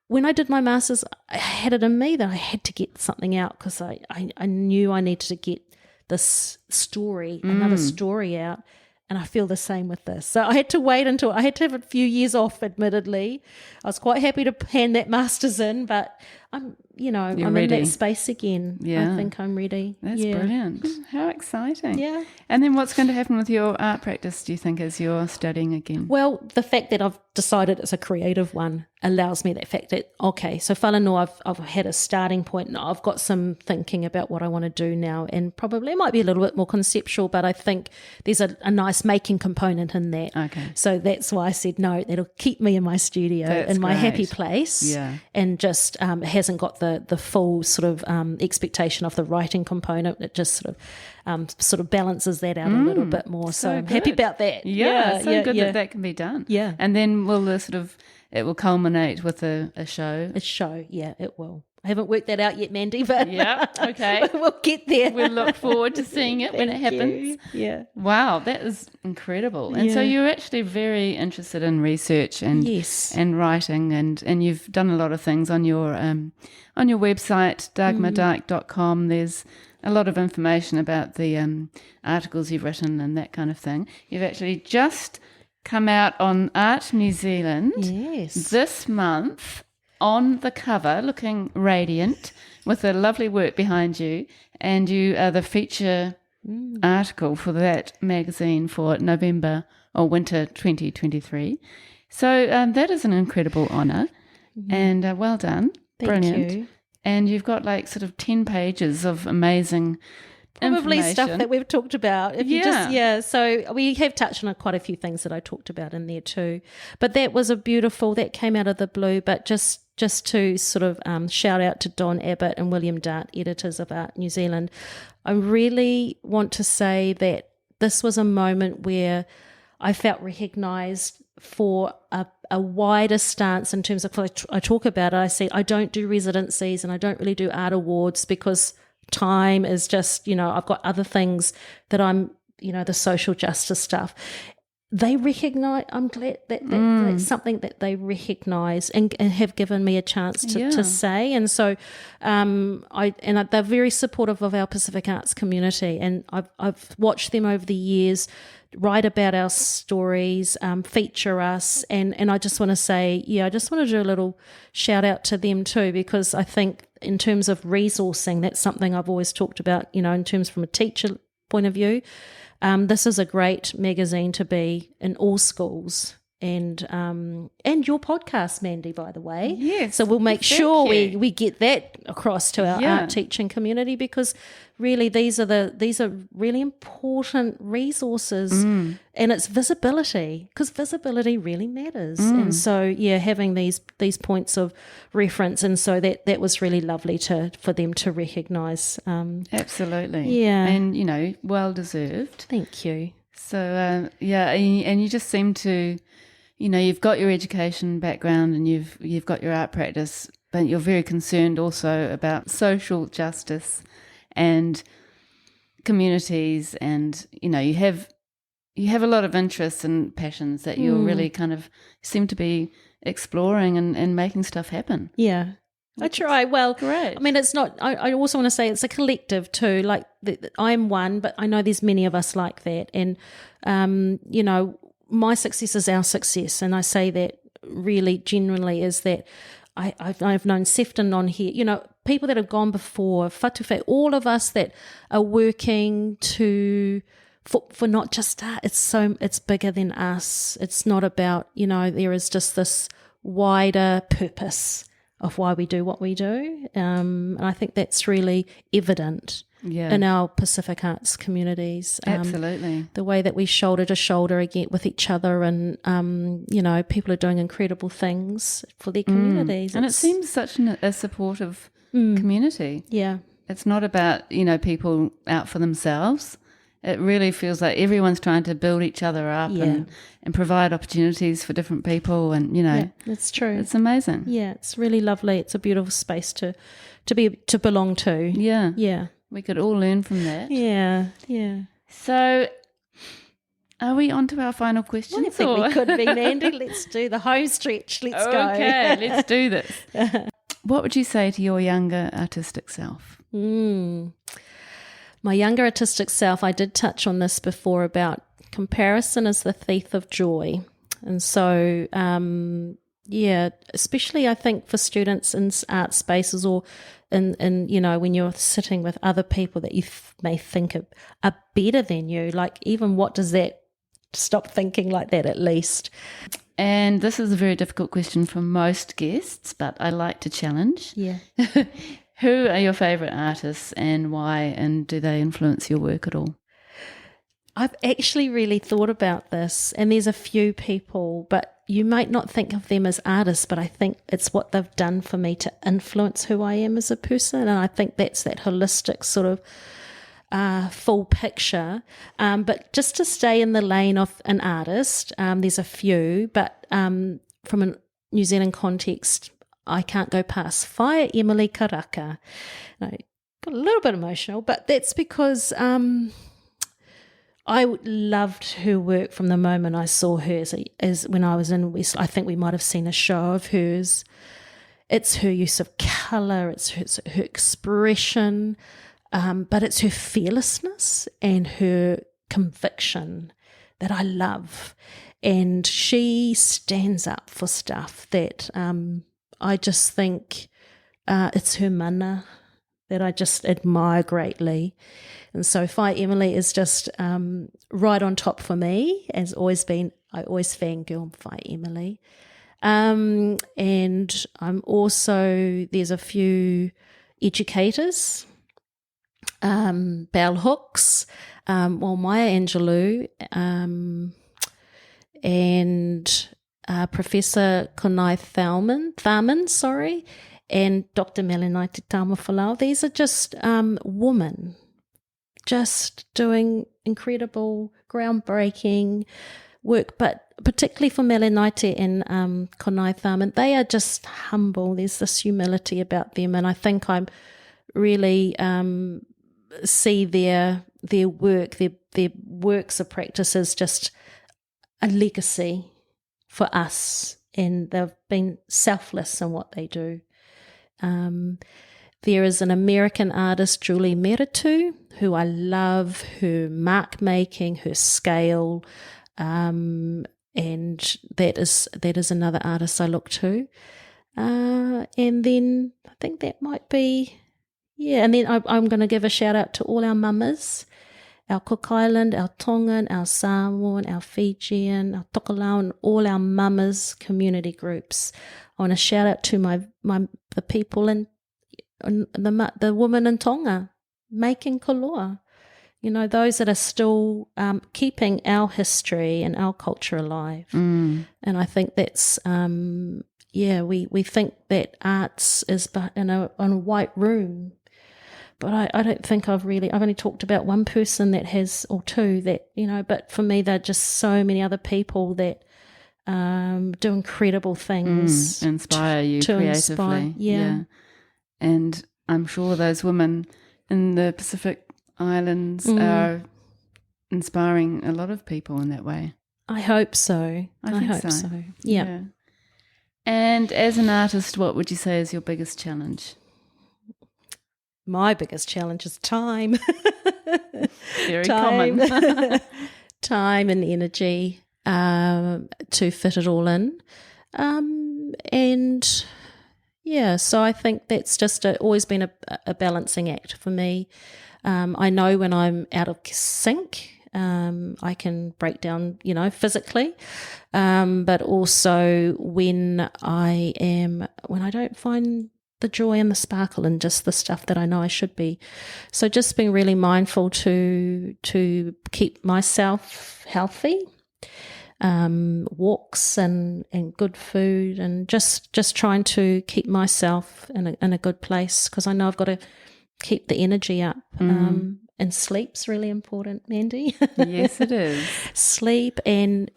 when I did my master's, I had it in me that I had to get something out, because I knew I needed to get this story, another story out, and I feel the same with this. So I had to wait until I had to have a few years off, admittedly. I was quite happy to hand that master's in, but I'm ready. In that space again. Yeah. I think I'm ready. That's brilliant. How exciting. Yeah. And then what's going to happen with your art practice, do you think, as you're studying again? Well, the fact that I've decided it's a creative one allows me that fact that, okay, so whalanoa, I've had a starting point, and I've got some thinking about what I want to do now, and probably it might be a little bit more conceptual, but I think there's a nice making component in that. Okay. So that's why I said, no, it'll keep me in my studio, in my happy place, and just hasn't got the full sort of expectation of the writing component. It just sort of balances that out a little bit more. So I'm happy about that. Yeah, good that can be done. Yeah. And then it will culminate with a show. A show, yeah, it will. I haven't worked that out yet, Mandy, but Yeah, okay. we'll get there. We'll look forward to seeing it when it happens. Yeah. Wow, that is incredible. And so Yeah. you're actually very interested in research and Yes. and writing, and you've done a lot of things on your website, dagmardyck.com. There's a lot of information about the articles you've written and that kind of thing. You've actually just come out on Art New Zealand this month, on the cover, looking radiant, with a lovely work behind you, and you are the feature article for that magazine for November or winter 2023. So that is an incredible honour, and well done. Thank Brilliant. you. And you've got like sort of 10 pages of amazing Probably stuff information. that we've talked about. If you so we have touched on quite a few things that I talked about in there too. But that was that came out of the blue, but just to sort of shout out to Don Abbott and William Dart, editors of Art New Zealand, I really want to say that this was a moment where I felt recognised for a wider stance in terms of, I talk about it, I say I don't do residencies and I don't really do art awards because time is just, I've got other things that I'm, the social justice stuff. They recognise, I'm glad that that's something that they recognise and have given me a chance to say. And so they're very supportive of our Pacific arts community, and I've watched them over the years write about our stories, feature us, and I just want to say, I just want to do a little shout out to them too, because I think in terms of resourcing, that's something I've always talked about, in terms from a teacher point of view. This is a great magazine to be in all schools, and your podcast, Mandy, by the way. Yes. So we'll make sure we get that across to our art teaching community, because really these are really important resources, and it's visibility, because visibility really matters. And so having these points of reference, and so that was really lovely for them to recognise. Absolutely. Yeah. And well deserved. Thank you. So and you just seem to, you've got your education background and you've got your art practice, but you're very concerned also about social justice and communities, and you have a lot of interests and passions that you're really kind of seem to be exploring and making stuff happen. Yeah. I try. Well, great. I mean, it's not, I also want to say it's a collective too. Like I'm one, but I know there's many of us like that. And, my success is our success. And I say that really genuinely, is that I've known Sefton on here, people that have gone before, Fatufe, all of us that are working for not just art. It's bigger than us. It's not about, there is just this wider purpose of why we do what we do. And I think that's really evident in our Pacific arts communities. Absolutely. The way that we shoulder to shoulder again with each other, and, people are doing incredible things for their communities. And it seems such a supportive community. Yeah. It's not about, people out for themselves. It really feels like everyone's trying to build each other up and provide opportunities for different people, and that's true. It's amazing. Yeah, it's really lovely. It's a beautiful space to belong to. Yeah. Yeah. We could all learn from that. Yeah. Yeah. So are we on to our final questions? I think we could be, Mandy. Let's do the home stretch. Let's go. Okay, let's do this. What would you say to your younger artistic self? My younger artistic self, I did touch on this before about comparison is the thief of joy. And so, especially I think for students in art spaces, or in when you're sitting with other people that you may think are better than you, like even what does that, stop thinking like that at least. And this is a very difficult question for most guests, but I like to challenge. Yeah. Who are your favourite artists and why, and do they influence your work at all? I've actually really thought about this, and there's a few people, but you might not think of them as artists, but I think it's what they've done for me to influence who I am as a person, and I think that's that holistic sort of full picture. But just to stay in the lane of an artist, there's a few, but from a New Zealand context, I can't go past. Whae Emily Karaka. I got a little bit emotional, but that's because I loved her work from the moment I saw her as when I was in West. I think we might have seen a show of hers. It's her use of colour, it's her expression, but it's her fearlessness and her conviction that I love. And she stands up for stuff that I just think it's her mana that I just admire greatly. And so Whae Emily is just right on top for me, has always been. I always fangirl Whae Emily. And I'm also, there's a few educators, bell hooks, Maya Angelou, and Professor Konai Tharman, and Dr. Melanaiti Tāmawhalau. These are just women just doing incredible, groundbreaking work, but particularly for Melanaiti and Konai Tharman, they are just humble. There's this humility about them, and I think I'm really see their work, their works of practice as just a legacy for us, and they've been selfless in what they do. There is an American artist, Julie Meritu, who I love, her mark making, her scale, and that is another artist I look to. And then I think that might be, and then I'm going to give a shout out to all our mamas, our Cook Island, our Tongan, our Samoan, our Fijian, our Tokelauan, all our mamas community groups. I want to shout out to the people in the women in Tonga making koloa. You know, those that are still keeping our history and our culture alive. And I think that's, we think that arts is in a white room. But I don't think I've only talked about one person that has, or two that, you know, but for me, there are just so many other people that do incredible things. Inspire you creatively. Yeah. And I'm sure those women in the Pacific Islands are inspiring a lot of people in that way. I hope so. I hope so. Yeah. And as an artist, what would you say is your biggest challenge? My biggest challenge is time. Very common. Time and energy to fit it all in. So I think that's just always been a balancing act for me. I know when I'm out of sync, I can break down, you know, physically, but also when I don't find the joy and the sparkle and just the stuff that I know I should be. So just being really mindful to keep myself healthy, walks and good food, and just trying to keep myself in a good place, because I know I've got to keep the energy up. And sleep's really important, Mandy. Yes, it is. Sleep and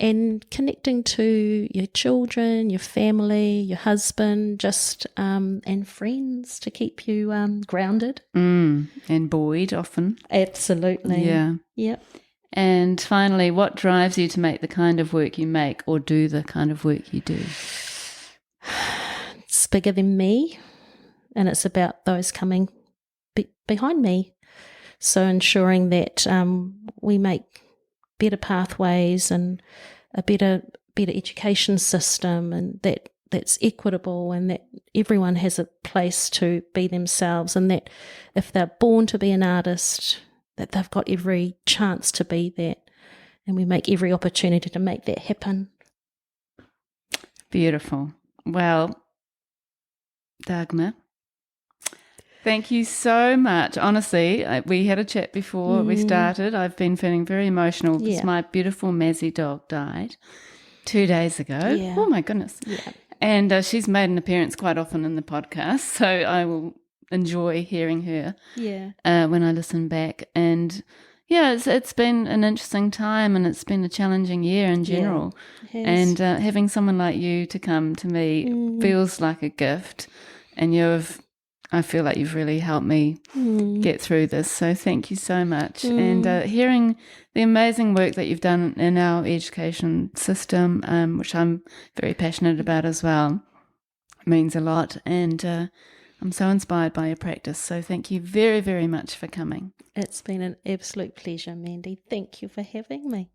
connecting to your children, your family, your husband, just and friends to keep you grounded. And buoyed often. Absolutely. Yeah. Yep. And finally, what drives you to make the kind of work you make, or do the kind of work you do? It's bigger than me, and it's about those coming behind me. So ensuring that we make better pathways and a better education system, and that's equitable, and that everyone has a place to be themselves, and that if they're born to be an artist, that they've got every chance to be that, and we make every opportunity to make that happen. Beautiful. Well, Dagmar, thank you so much. Honestly, we had a chat before we started. I've been feeling very emotional because my beautiful Mazzy dog died 2 days ago. Yeah. Oh, my goodness. Yeah. And she's made an appearance quite often in the podcast, so I will enjoy hearing her when I listen back. And, Yeah, it's been an interesting time, and it's been a challenging year in general. Yeah, it has. And having someone like you to come to me feels like a gift, and I feel like you've really helped me get through this. So thank you so much. And hearing the amazing work that you've done in our education system, which I'm very passionate about as well, means a lot. And I'm so inspired by your practice. So thank you very, very much for coming. It's been an absolute pleasure, Mandy. Thank you for having me.